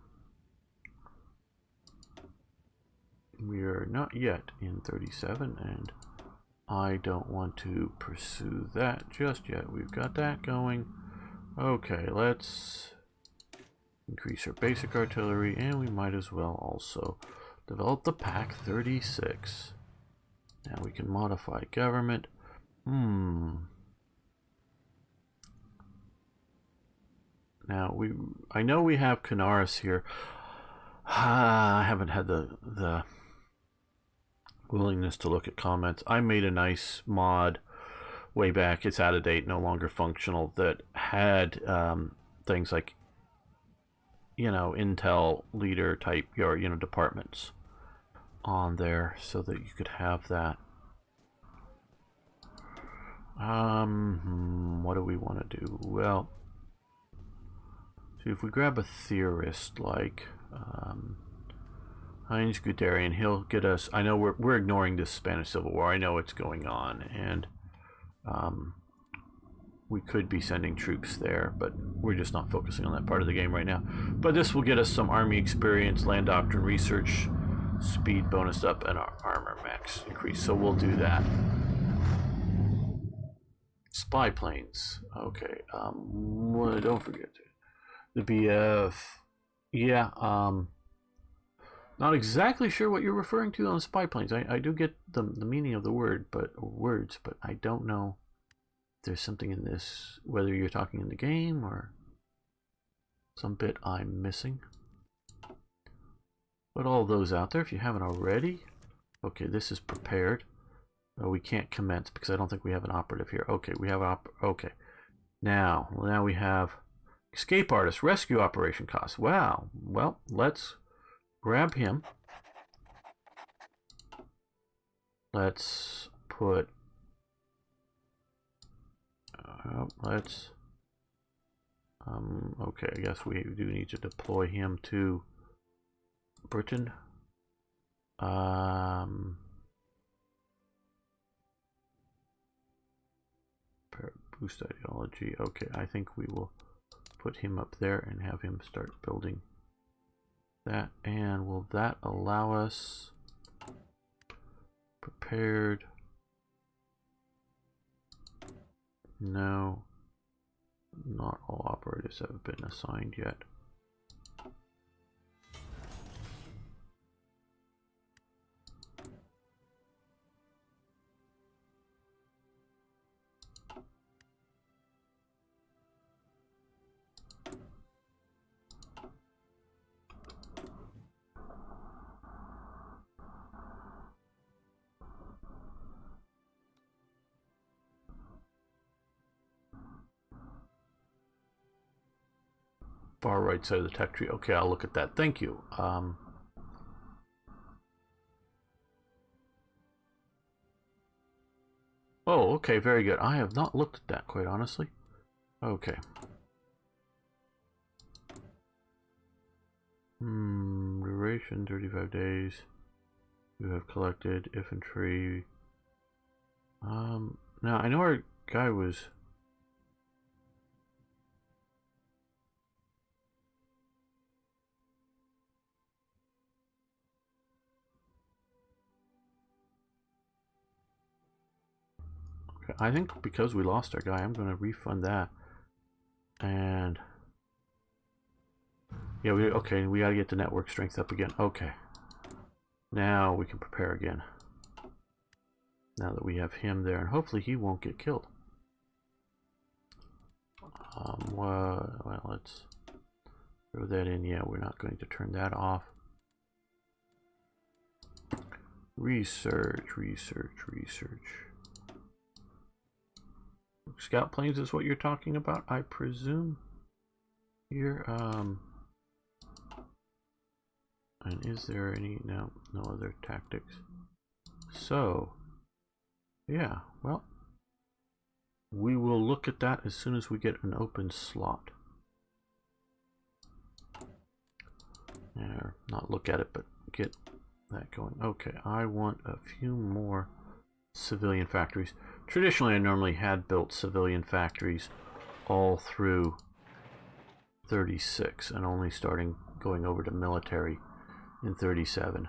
we are not yet in 37, and I don't want to pursue that just yet. We've got that going. Okay, let's increase our basic artillery, and we might as well also develop the Pack 36. Now we can modify government. Now I know we have Canaris here. I haven't had the willingness to look at comments. I made a nice mod way back. It's out of date, no longer functional. That had things like, Intel leader type, or departments on there, so that you could have that. What do we want to do? Well, see if we grab a theorist like Heinz Guderian, he'll get us. I know we're ignoring this Spanish Civil War. I know it's going on, and we could be sending troops there, but we're just not focusing on that part of the game right now. But this will get us some army experience, land doctrine research, speed bonus up, and our armor max increase. So we'll do that. Spy planes. Okay. Don't forget the BF. Yeah. Not exactly sure what you're referring to on spy planes. I do get the meaning of the words, but I don't know if there's something in this, whether you're talking in the game or some bit I'm missing. Put all those out there if you haven't already. Okay, this is prepared. Oh, we can't commence because I don't think we have an operative here. Okay, we have okay. Now we have escape artist, rescue operation costs. Wow. Well, let's grab him. Let's put. Let's Okay, I guess we do need to deploy him to Britain. Boost ideology. Okay, I think we will put him up there and have him start building that. And will that allow us prepared? No, not all operators have been assigned yet. Far right side of the tech tree. Okay, I'll look at that. Thank you. Oh, okay, very good. I have not looked at that, quite honestly. Okay. Duration 35 days. You have collected infantry. Now I know our guy was. Okay, I think because we lost our guy, I'm going to refund that. And yeah, we got to get the network strength up again. Okay. Now we can prepare again. Now that we have him there, and hopefully he won't get killed. Well, let's throw that in. Yeah, we're not going to turn that off. Research. Scout planes is what you're talking about, I presume. Here, and is there any, no other tactics. So, yeah, well, we will look at that as soon as we get an open slot. Not look at it, but get that going. Okay, I want a few more civilian factories. Traditionally, I normally had built civilian factories all through 36 and only starting going over to military in 37.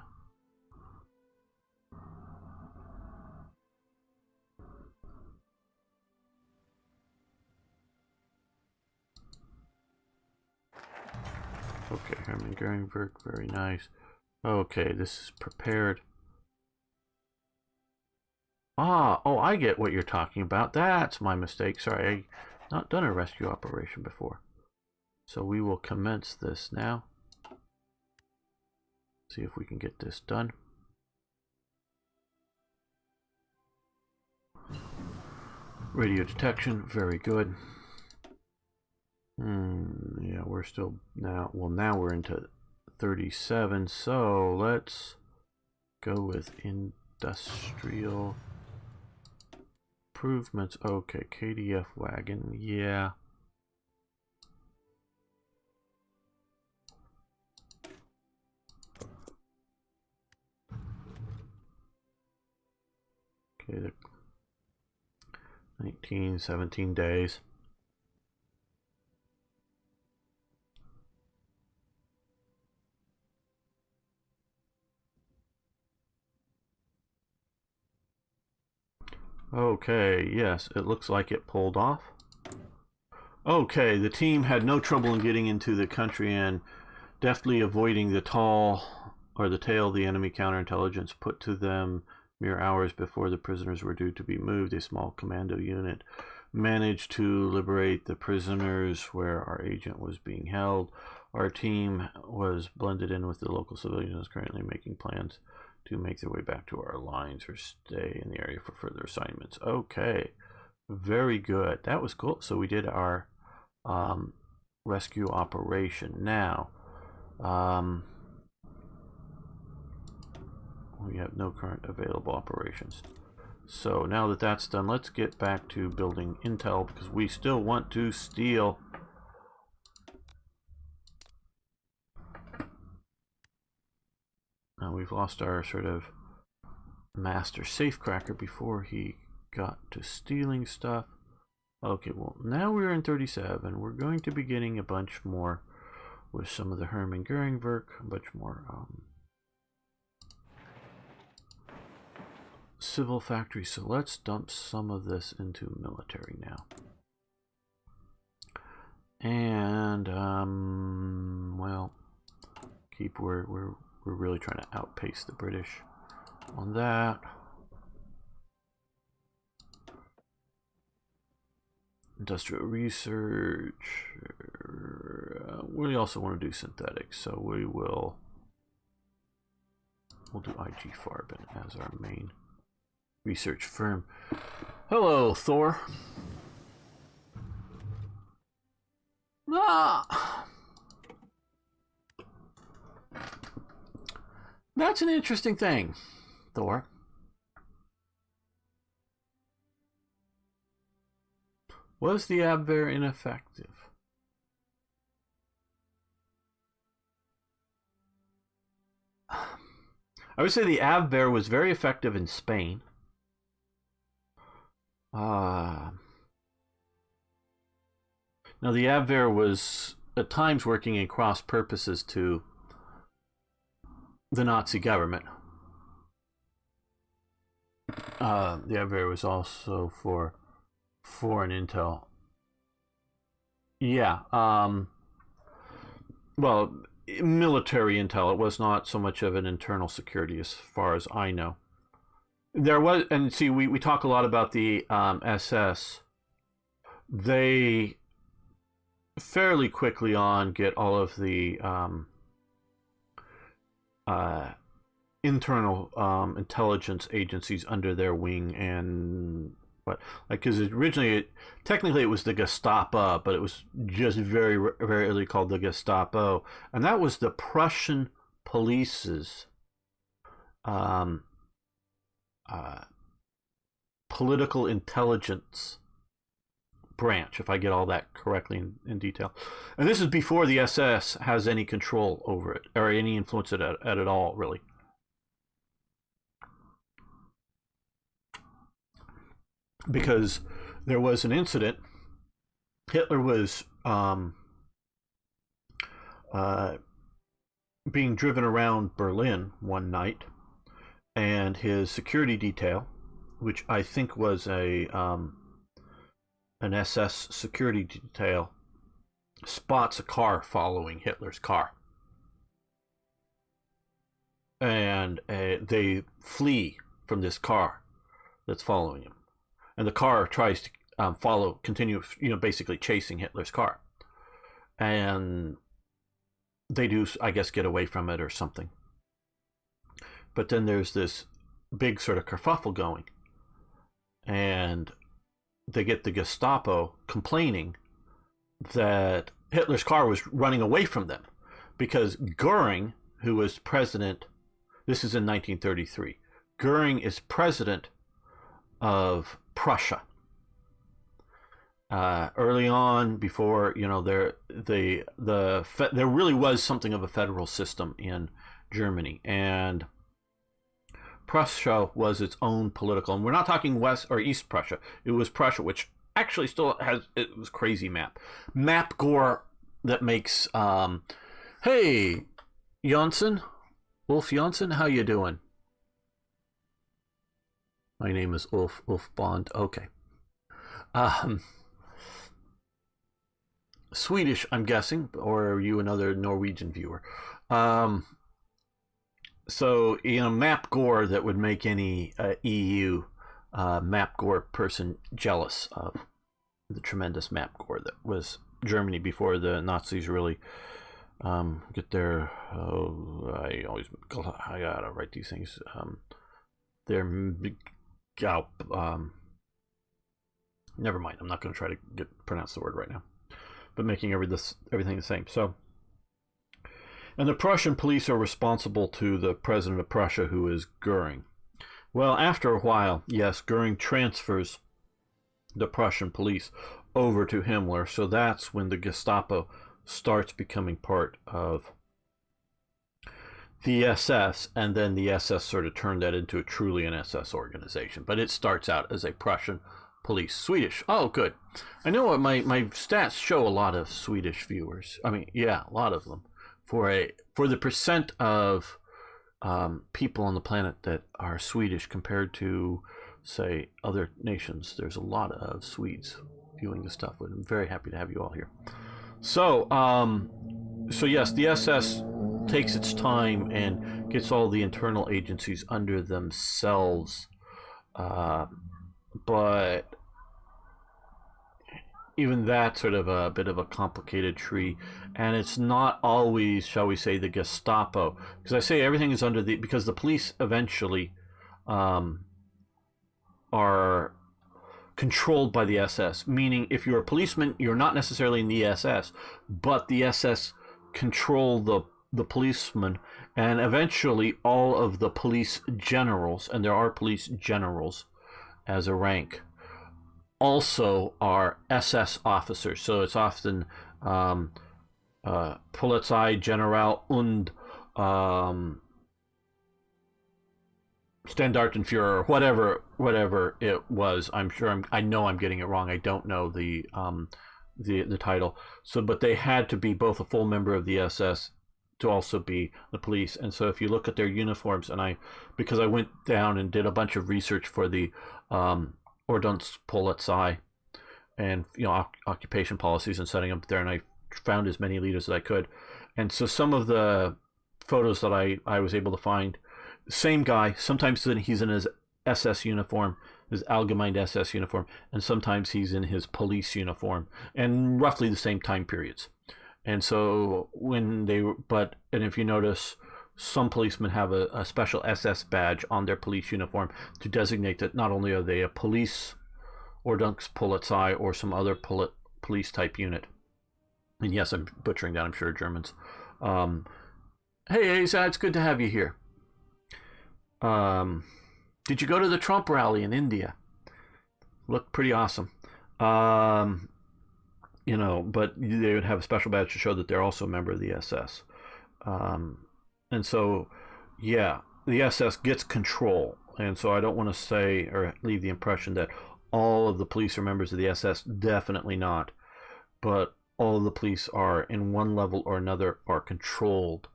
Okay, Hermann Göringberg, very nice. Okay, this is prepared. Oh, I get what you're talking about. That's my mistake. Sorry, I've not done a rescue operation before. So we will commence this now. See if we can get this done. Radio detection, very good. Yeah, we're still now, well, now we're into 37, so let's go with industrial improvements. Okay, KDF wagon, yeah. Okay, the 19, 17 days. Okay, yes, it looks like it pulled off. Okay, the team had no trouble in getting into the country and deftly avoiding the tail the enemy counterintelligence put to them mere hours before the prisoners were due to be moved. A small commando unit managed to liberate the prisoners where our agent was being held. Our team was blended in with the local civilians currently making plans to make their way back to our lines or stay in the area for further assignments. Okay, very good. That was cool. So we did our rescue operation. Now, we have no current available operations. So now that that's done, let's get back to building intel because we still want to steal We've lost our sort of master safecracker before he got to stealing stuff. Okay, well, now we're in 37. We're going to be getting a bunch more with some of the Hermann Goering work, a bunch more civil factories. So let's dump some of this into military now. And well, we're really trying to outpace the British on that. Industrial research. We also want to do synthetics, so we'll do IG Farben as our main research firm. Hello, Thor. That's an interesting thing, Thor. Was the Abwehr ineffective? I would say the Abwehr was very effective in Spain. Now the Abwehr was at times working in cross purposes to the Nazi government. The Abwehr was also for foreign intel. Yeah. Well, military intel. It was not so much of an internal security as far as I know. There was, and see, we talk a lot about the SS. They fairly quickly on get all of the internal intelligence agencies under their wing, and but like because originally technically it was the Gestapo, but it was just very early called the Gestapo, and that was the Prussian police's political intelligence branch, if I get all that correctly in detail. And this is before the SS has any control over it or any influence at it all, really. Because there was an incident. Hitler was being driven around Berlin one night, and his security detail, which I think was an SS security detail, spots a car following Hitler's car. And they flee from this car that's following him. And the car tries to continue, basically chasing Hitler's car. And they do, I guess, get away from it or something. But then there's this big sort of kerfuffle going. And they get the Gestapo complaining that Hitler's car was running away from them. Because Goering, who was president, this is in 1933, Goering is president of Prussia. Early on, before there really was something of a federal system in Germany, and Prussia was its own political. And we're not talking West or East Prussia. It was Prussia, which actually still has it was crazy map gore that makes. Hey, Janssen, Ulf Janssen, how you doing? My name is Ulf Bond. Okay. Swedish, I'm guessing, or are you another Norwegian viewer? So, map gore that would make any EU map gore person jealous of the tremendous map gore that was Germany before the Nazis really get their. I gotta write these things. Their never mind. I'm not going to try to pronounce the word right now. But making everything the same. So, and the Prussian police are responsible to the president of Prussia, who is Goering. Well, after a while, yes, Goering transfers the Prussian police over to Himmler. So that's when the Gestapo starts becoming part of the SS, and then the SS sort of turned that into a truly an SS organization. But it starts out as a Prussian police. Swedish. Oh, good. I know what my stats show a lot of Swedish viewers. I mean, yeah, a lot of them. For the percent of people on the planet that are Swedish compared to, say, other nations, there's a lot of Swedes viewing this stuff. I'm very happy to have you all here. So, so yes, the SS takes its time and gets all the internal agencies under themselves, but even that's sort of a bit of a complicated tree, and it's not always, shall we say, the Gestapo, because I say everything is under the, because the police eventually are controlled by the SS, meaning if you're a policeman, you're not necessarily in the SS, but the SS control the policeman, and eventually all of the police generals, and there are police generals as a rank, also are SS officers. So it's often Polizei General und Standartenführer, whatever it was. I know I'm getting it wrong. I don't know the title. So, but they had to be both a full member of the SS to also be the police. And so if you look at their uniforms, and because I went down and did a bunch of research for the Ordnungspolizei and occupation policies and setting up there, and I found as many leaders as I could. And so some of the photos that I was able to find, same guy, sometimes he's in his SS uniform, his Allgemeine SS uniform, and sometimes he's in his police uniform, and roughly the same time periods. And so and if you notice, some policemen have a special SS badge on their police uniform to designate that not only are they a police Ordnungspolizei or some other police type unit. And yes, I'm butchering that, I'm sure, Germans. Hey, Asa, it's good to have you here. Did you go to the Trump rally in India? Looked pretty awesome. But they would have a special badge to show that they're also a member of the SS. And so, yeah, the SS gets control. And so I don't want to say or leave the impression that all of the police are members of the SS. Definitely not. But all of the police are, in one level or another, are controlled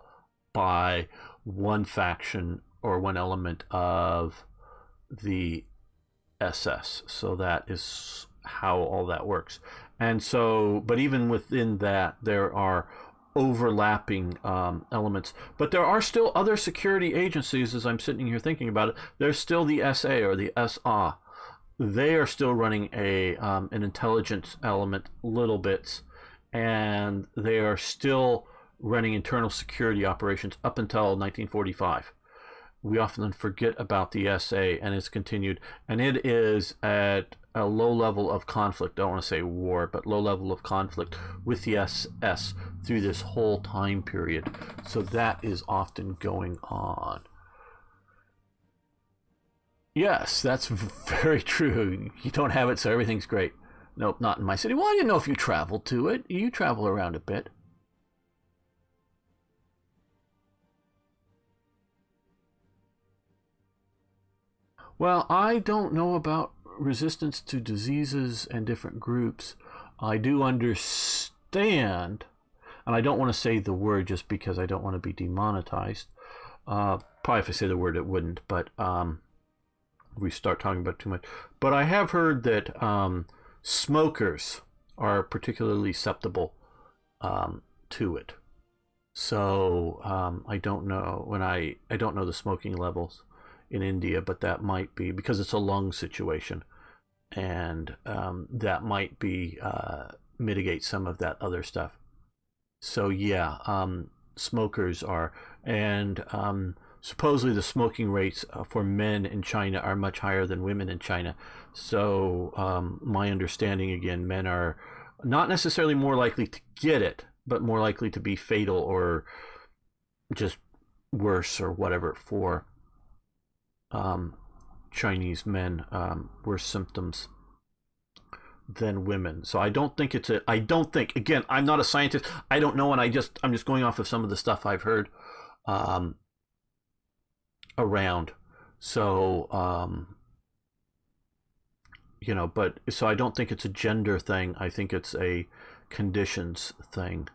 by one faction or one element of the SS. So that is how all that works. And so, but even within that, there are overlapping elements. But there are still other security agencies, as I'm sitting here thinking about it. There's still the SA or the SA. They are still running an intelligence element, little bits, and they are still running internal security operations up until 1945. We often forget about the SA, and it's continued, and it is at a low level of conflict. I don't want to say war, but low level of conflict with the SS through this whole time period. So that is often going on. Yes, that's very true. You don't have it, so everything's great. Nope, not in my city. Well, I didn't know if you traveled to it. You travel around a bit. Well, I don't know about resistance to diseases and different groups. I do understand, and I don't want to say the word just because I don't want to be demonetized. Probably if I say the word it wouldn't, but we start talking about too much. But I have heard that smokers are particularly susceptible to it. So I don't know I don't know the smoking levels in India, but that might be because it's a lung situation, and that might be mitigate some of that other stuff. So yeah, smokers are, and supposedly the smoking rates for men in China are much higher than women in China. So my understanding, again, men are not necessarily more likely to get it, but more likely to be fatal or just worse or whatever for Chinese men, worse symptoms than women. So I don't think again, I'm not a scientist. I don't know, and I'm just going off of some of the stuff I've heard. around. So, you know, but so I don't think it's a gender thing. I think it's a conditions thing.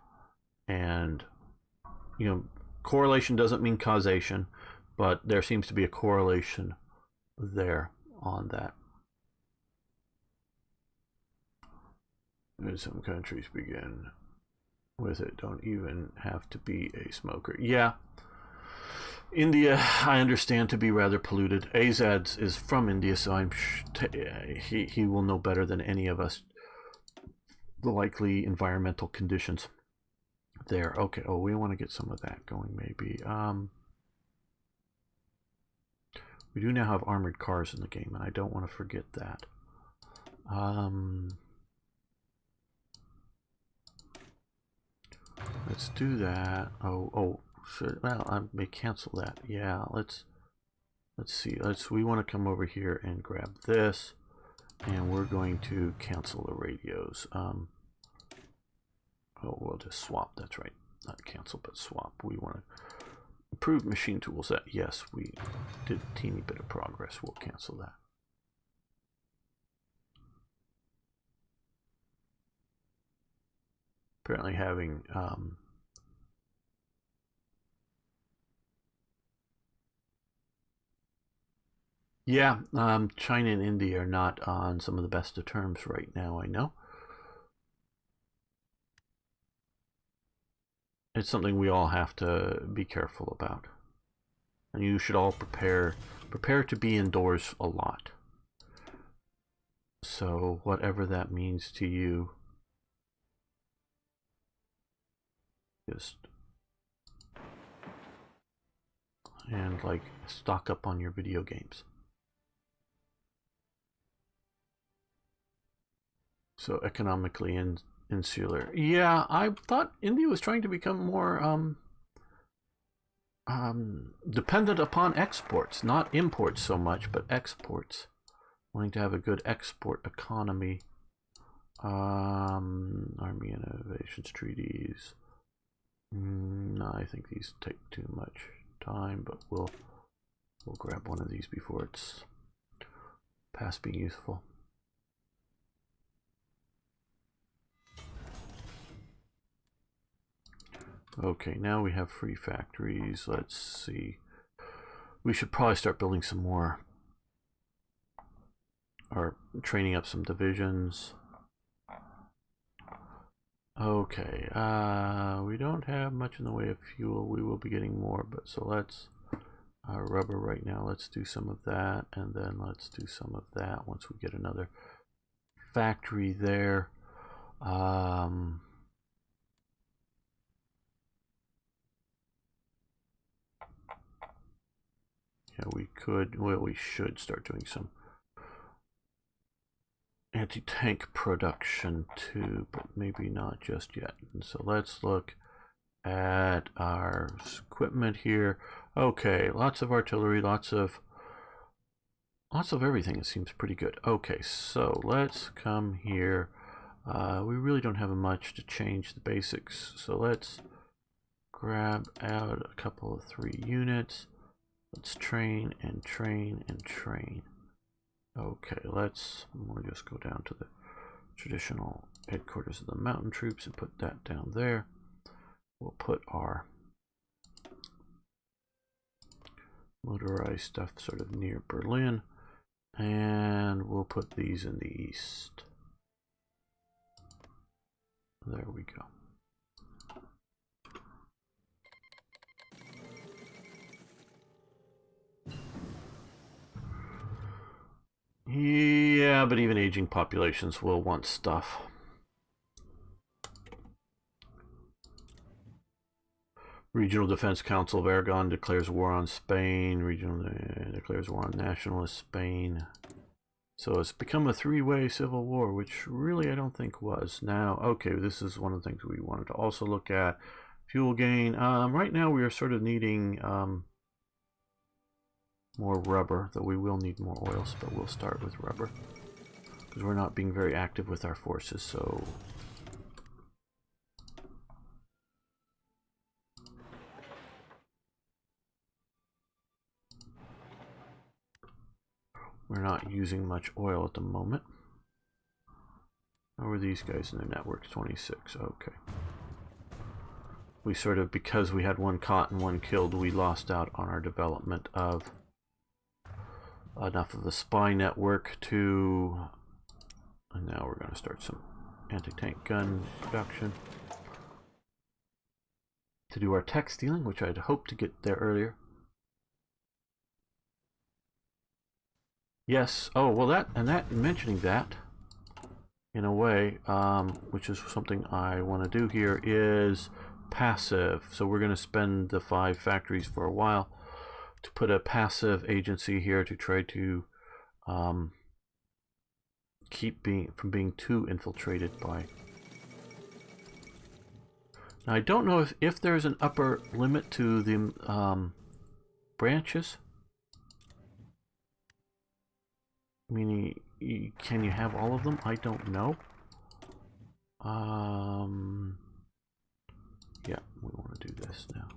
And, you know, correlation doesn't mean causation, but there seems to be a correlation there on that. Some countries begin with it, don't even have to be a smoker. Yeah. India, I understand to be rather polluted. Azad is from India, so he will know better than any of us the likely environmental conditions there. Okay. Oh, we want to get some of that going, maybe. We do now have armored cars in the game, and I don't want to forget that. Let's do that. Oh, well, I may cancel that. Yeah, let's see. We want to come over here and grab this, and we're going to cancel the radios. Oh, we'll just swap. That's right. Not cancel, but swap. We want to improve machine tools. That, yes, we did a teeny bit of progress. We'll cancel that. Apparently having yeah, China and India are not on some of the best of terms right now, I know. It's something we all have to be careful about. And you should all prepare to be indoors a lot. So whatever that means to you, just and like stock up on your video games. So economically insular. Yeah, I thought India was trying to become more dependent upon exports, not imports so much, but exports. Wanting to have a good export economy. Army innovations treaties. No, I think these take too much time, but we'll grab one of these before it's past being useful. Okay, now we have free factories. Let's see. We should probably start building some more, or training up some divisions. Okay, we don't have much in the way of fuel. We will be getting more, but so let's rubber right now. Let's do some of that, and then let's do some of that once we get another factory there. Yeah, we could, well, we should start doing some anti-tank production too, but maybe not just yet. And so let's look at our equipment here. Okay, lots of artillery, lots of everything. It seems pretty good. Okay, so let's come here. We really don't have much to change the basics, so let's grab out a couple of 3 units. Let's train and train and train. Okay, we'll just go down to the traditional headquarters of the mountain troops and put that down there. We'll put our motorized stuff sort of near Berlin, and we'll put these in the east. There we go. Yeah, but even aging populations will want stuff. Regional Defense Council of Aragon declares war on Spain. Regional declares war on nationalist Spain. So it's become a 3-way civil war, which really I don't think was. Now, okay, this is one of the things we wanted to also look at. Fuel gain. Right now we are sort of needing more rubber, though we will need more oils, but we'll start with rubber because we're not being very active with our forces. So using much oil at the moment. How are these guys in their networks? 26. Okay. We sort of, because we had one caught and one killed, we lost out on our development of enough of the spy network to... And now we're going to start some anti-tank gun production to do our tech stealing, which I'd hoped to get there earlier. Yes. Oh, well, mentioning that, in a way, which is something I want to do here, is passive. So we're going to spend the 5 factories for a while to put a passive agency here to try to keep from being too infiltrated by... Now, I don't know if there's an upper limit to the branches. Meaning, can you have all of them? I don't know. Yeah, we want to do this now.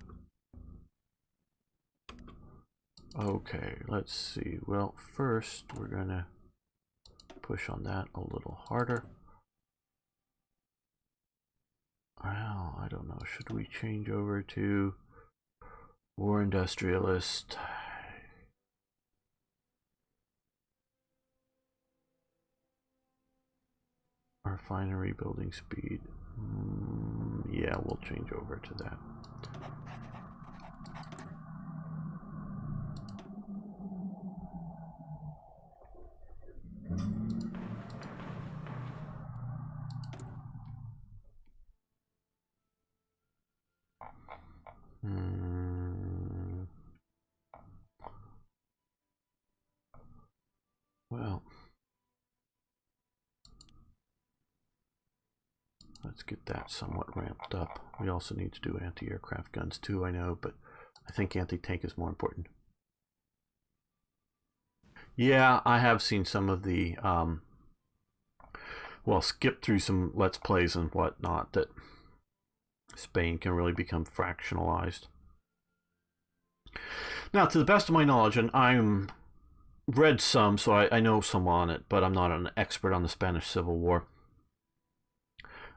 Okay, let's see. Well, first we're gonna push on that a little harder. Well, I don't know. Should we change over to War Industrialist? Refinery building speed. Yeah, we'll change over to that. Well, let's get that somewhat ramped up. We also need to do anti-aircraft guns too, I know, but I think anti-tank is more important. Yeah, I have seen some of the, well, skip through some Let's Plays and whatnot that Spain can really become fractionalized. Now, to the best of my knowledge, and I'm read some, so I know some on it, but I'm not an expert on the Spanish Civil War.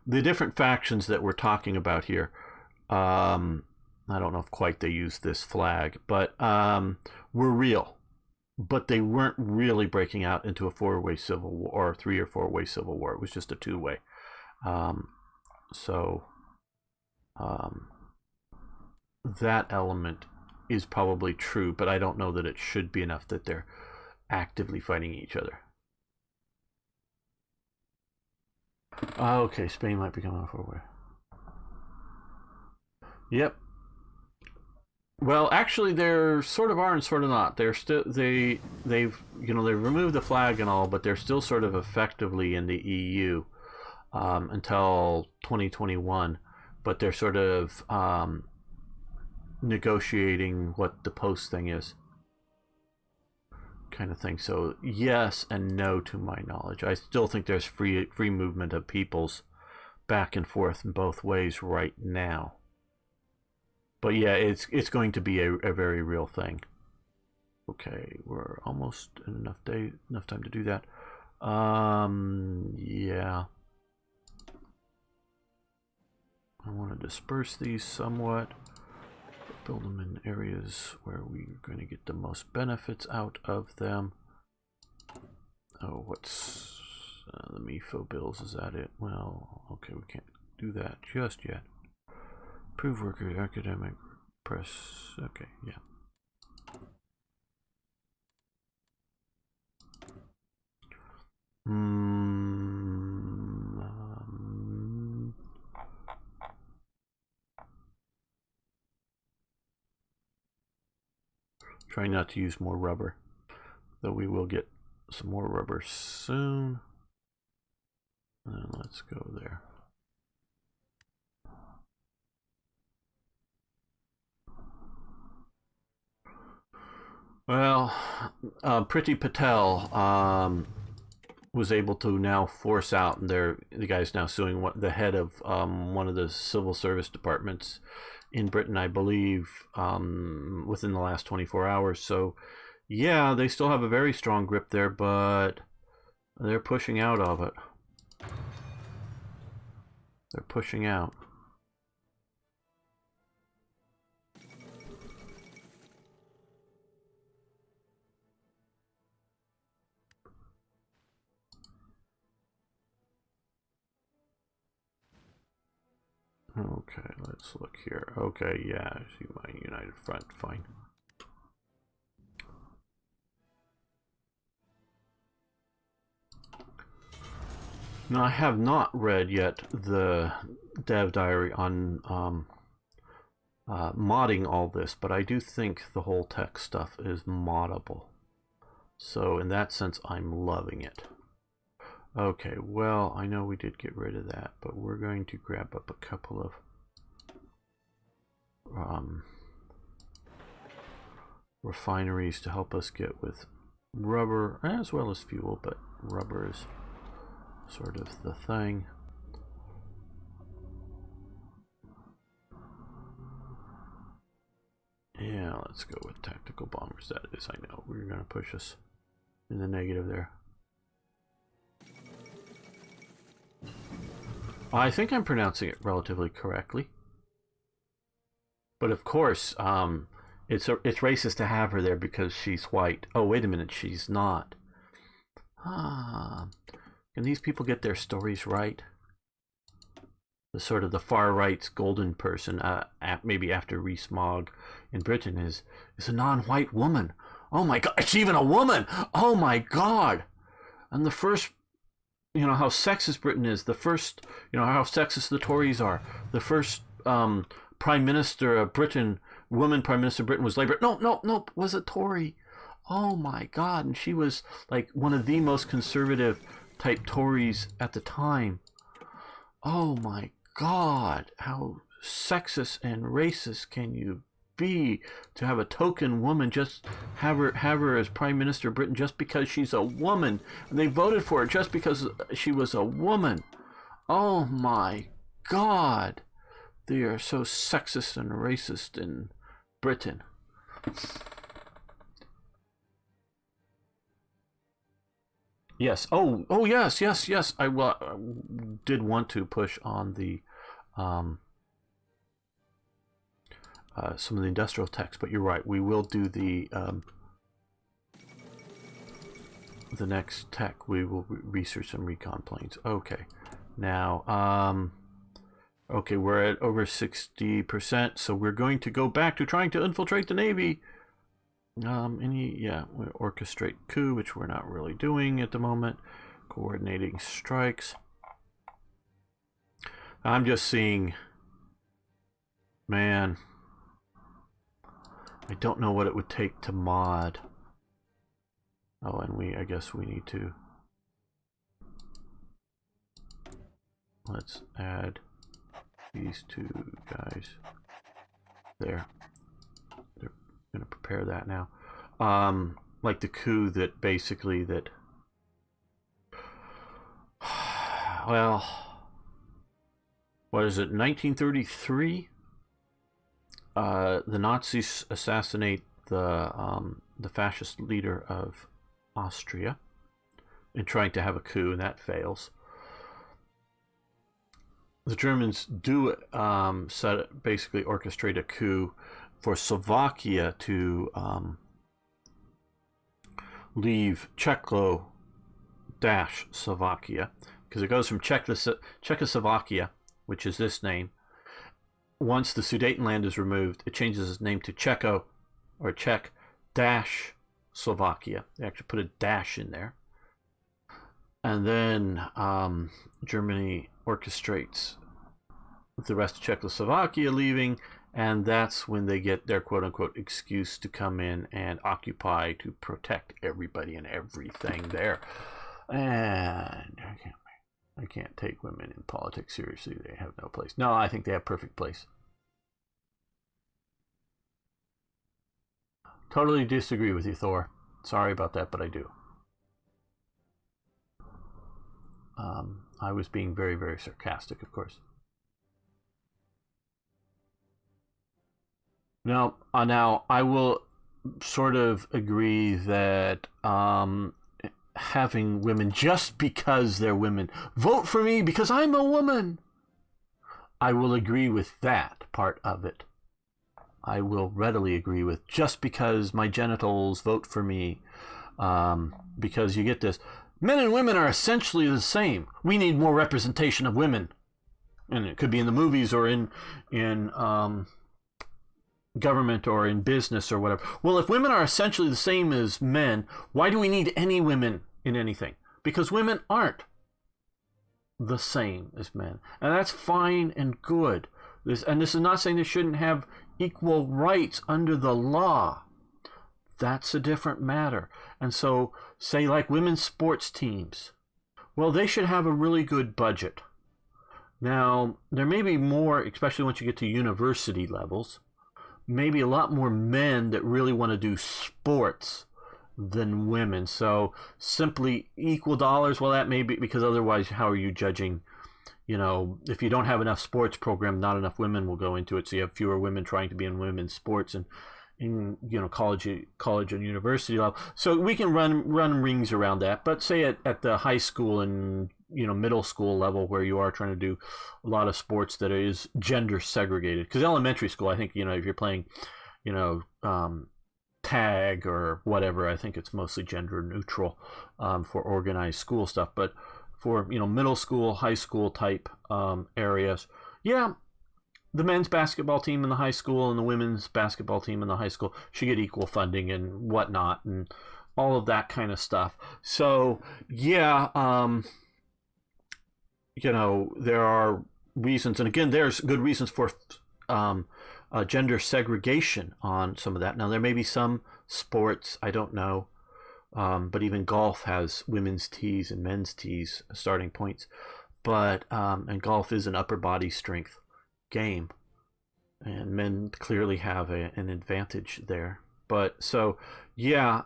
The different factions that we're talking about here, I don't know if quite they used this flag, but were real. But they weren't really breaking out into a 4-way civil war, or 3 or 4-way civil war. It was just a 2-way. That element is probably true, but I don't know that it should be enough that they're actively fighting each other. Okay, Spain might be coming off our way. Yep. Well, actually, they're sort of are and sort of not. They're still they've removed the flag and all, but they're still sort of effectively in the EU until 2021. But they're sort of negotiating what the post thing is, kind of thing. So yes and no to my knowledge. I still think there's free movement of peoples back and forth in both ways right now. But yeah, it's going to be a very real thing. Okay, we're almost in enough time to do that. Yeah. I want to disperse these somewhat. Build them in areas where we're going to get the most benefits out of them. Oh, what's the MIFO bills? Is that it? Well, okay, we can't do that just yet. Improve workers, academic, press. Okay, yeah. Try not to use more rubber, though we will get some more rubber soon. And let's go there. Well, Priti Patel was able to now force out, and the guy's now suing the head of one of the civil service departments in Britain, I believe, within the last 24 hours. So Yeah, they still have a very strong grip there, but they're pushing out of it. They're pushing out. Okay, let's look here. Okay, yeah, I see my united front, fine. Now, I have not read yet the dev diary on modding all this, but I do think the whole tech stuff is moddable. So in that sense, I'm loving it. Okay, well, I know we did get rid of that, but we're going to grab up a couple of refineries to help us get with rubber as well as fuel, but rubber is sort of the thing. Yeah, let's go with tactical bombers. That is, I know, we're going to push us in the negative there. I think I'm pronouncing it relatively correctly. But of course, it's racist to have her there because she's white. Oh, wait a minute, she's not. Can these people get their stories right? The sort of the far right's golden person, maybe after Rees-Mogg in Britain, is a non-white woman. Oh my God, it's even a woman. Oh my God. And the first, you know, how sexist Britain is. The first, you know, how sexist the Tories are. The first Prime Minister of Britain, woman Prime Minister of Britain was Labour. No, was a Tory. Oh my God. And she was like one of the most conservative type Tories at the time. Oh my God. How sexist and racist can you be to have a token woman, just have her as Prime Minister of Britain just because she's a woman, and they voted for her just because she was a woman. Oh my God, they are so sexist and racist in Britain. Yes. Oh yes. I did want to push on the some of the industrial techs, but you're right. We will do the next tech. We will research some recon planes. Okay, now okay, we're at over 60%, so we're going to go back to trying to infiltrate the Navy. We orchestrate coup, which we're not really doing at the moment. Coordinating strikes. I'm just seeing, man, I don't know what it would take to mod. Oh, and I guess we need to, let's add these two guys there. They're going to prepare that now. Like the coup that basically that, well, what is it, 1933? The Nazis assassinate the fascist leader of Austria in trying to have a coup, and that fails. The Germans do basically orchestrate a coup for Slovakia to leave Czechoslovakia, because it goes from Czechoslovakia, which is this name. Once the Sudetenland is removed, it changes its name to Czech Slovakia. They actually put a dash in there. And then Germany orchestrates the rest of Czechoslovakia leaving, and that's when they get their quote-unquote excuse to come in and occupy to protect everybody and everything there. And I can't take women in politics seriously. They have no place. No, I think they have perfect place. Totally disagree with you, Thor. Sorry about that, but I do. I was being very, very sarcastic, of course. Now I will sort of agree that having women just because they're women vote for me because I'm a woman. I will agree with that part of it. I will readily agree with just because my genitals vote for me, because you get this. Men and women are essentially the same. We need more representation of women, and it could be in the movies or in government or in business or whatever. Well, if women are essentially the same as men, why do we need any women in anything? Because women aren't the same as men, and that's fine and good. This is not saying they shouldn't have equal rights under the law. That's a different matter. And so, say like women's sports teams, well, they should have a really good budget. Now, there may be more, especially once you get to university levels, maybe a lot more men that really want to do sports than women. So simply equal dollars, well, that may be, because otherwise, how are you judging? You know, if you don't have enough sports program, not enough women will go into it. So you have fewer women trying to be in women's sports and in, you know, college and university level. So we can run rings around that. But say at the high school and, you know, middle school level where you are trying to do a lot of sports that is gender segregated. Because elementary school, I think, you know, if you're playing, you know, tag or whatever, I think it's mostly gender neutral for organized school stuff. But for, you know, middle school, high school type areas, yeah, the men's basketball team in the high school and the women's basketball team in the high school should get equal funding and whatnot and all of that kind of stuff. So yeah, you know, there are reasons, and again, there's good reasons for gender segregation on some of that. Now, there may be some sports, I don't know, but even golf has women's tees and men's tees starting points. But and golf is an upper body strength game, and men clearly have an advantage there. But so yeah,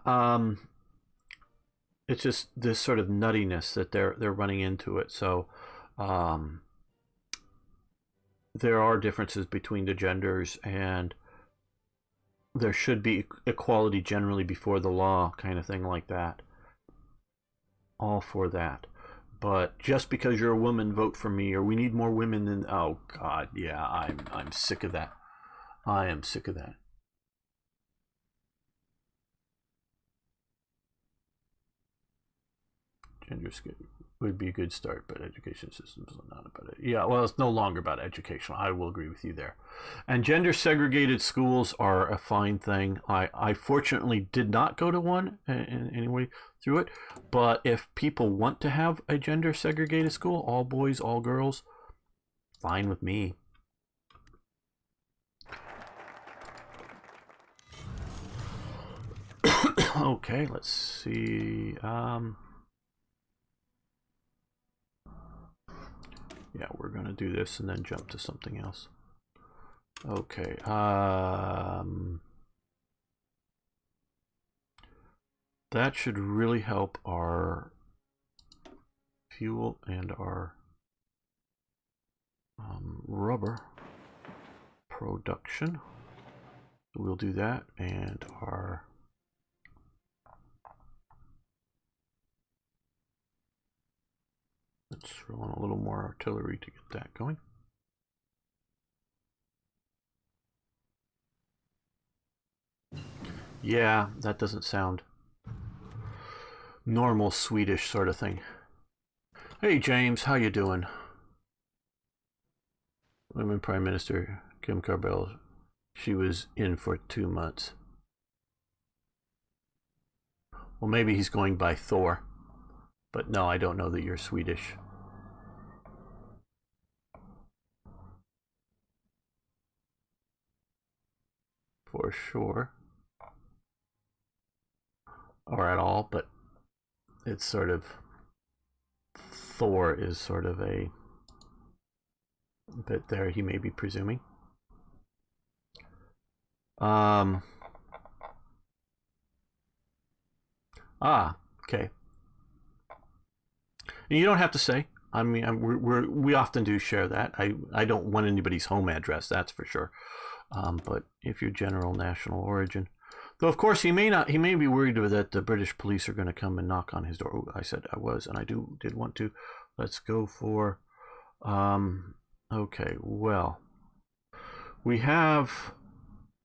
it's just this sort of nuttiness that they're running into it. So there are differences between the genders, and there should be equality generally before the law, kind of thing like that. All for that. But just because you're a woman, vote for me, or we need more women than, oh God, yeah, I'm sick of that. I am sick of that. Gender would be a good start, but education systems are not about it. Yeah, well, it's no longer about education. I will agree with you there. And gender segregated schools are a fine thing. I fortunately did not go to one in any way through it, but if people want to have a gender segregated school, all boys, all girls, fine with me. Okay, let's see. Yeah, we're going to do this and then jump to something else. Okay. That should really help our fuel and our rubber production. We'll do that, and our let's throw on a little more artillery to get that going. Yeah, that doesn't sound normal Swedish sort of thing. Hey James, how you doing? Women Prime Minister Kim Carbell, she was in for 2 months. Well, maybe he's going by Thor, but no, I don't know that you're Swedish. For sure. Or at all, but it's sort of, Thor is sort of a bit there, he may be presuming. Okay. And you don't have to say. I mean, we often do share that. I don't want anybody's home address, that's for sure. But if you're general national origin, Though of course he may be worried that the British police are going to come and knock on his door. Ooh, I said I was, and I did want to. Let's go for okay, well, we have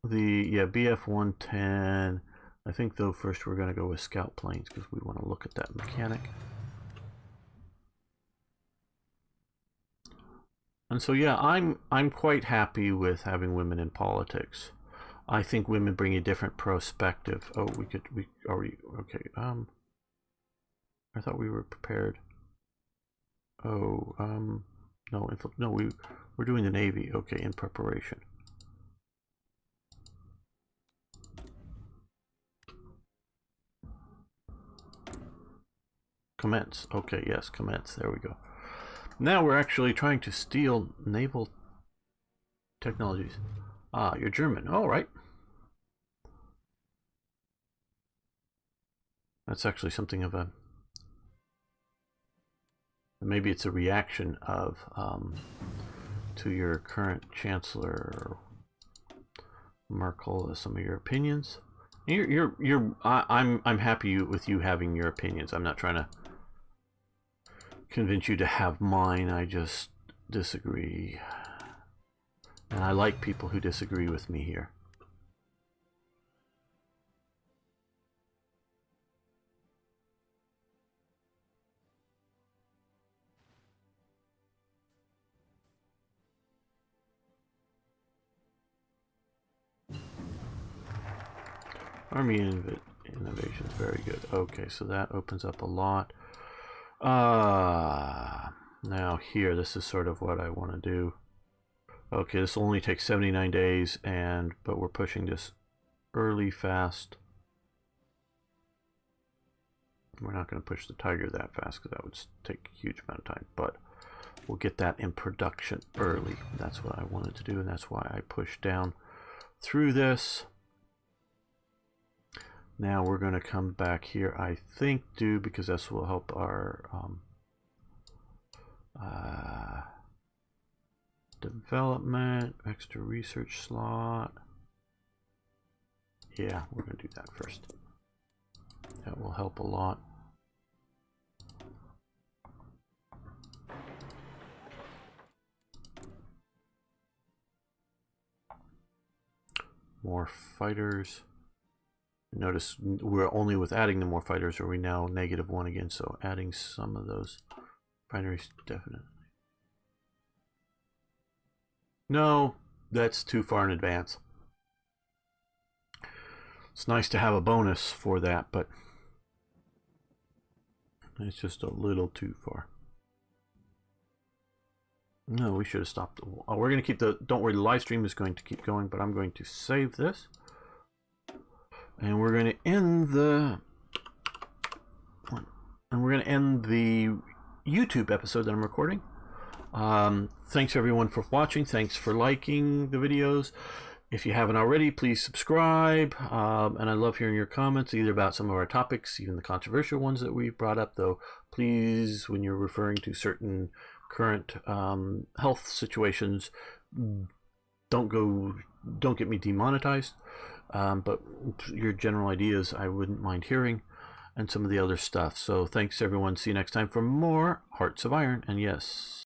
the BF 110. I think though first we're going to go with scout planes because we want to look at that mechanic. And so yeah, I'm quite happy with having women in politics. I think women bring a different perspective. Oh, we already, okay. I thought we were prepared. Oh, no, we're doing the Navy. Okay, in preparation. Commence. Okay, yes, commence. There we go. Now we're actually trying to steal naval technologies. Ah, you're German. All right. That's actually something of a... Maybe it's a reaction of to your current Chancellor Merkel. Some of your opinions. I'm happy with you having your opinions. I'm not trying to convince you to have mine. I just disagree, and I like people who disagree with me here. Army innovation is very good. Okay, so that opens up a lot. Now here, this is sort of what I want to do. Okay, this will only take 79 days, but we're pushing this early fast. We're not going to push the Tiger that fast because that would take a huge amount of time, but we'll get that in production early. That's what I wanted to do, and that's why I pushed down through this. Now we're going to come back here, I think, because this will help our development, extra research slot. Yeah, we're going to do that first. That will help a lot. More fighters. Notice we're only with adding the more fighters are we now -1 again, so adding some of those primaries definitely. No, that's too far in advance. It's nice to have a bonus for that, but it's just a little too far. No, we should have stopped. Oh, we're going to keep the... Don't worry, the live stream is going to keep going, but I'm going to save this. And we're going to end the... And we're going to end the YouTube episode that I'm recording. Thanks everyone for watching. Thanks for liking the videos. If you haven't already, please subscribe. And I love hearing your comments, either about some of our topics, even the controversial ones that we've brought up, though please, when you're referring to certain current health situations, don't get me demonetized. But your general ideas I wouldn't mind hearing, and some of the other stuff. So thanks everyone. See you next time for more Hearts of Iron. And yes,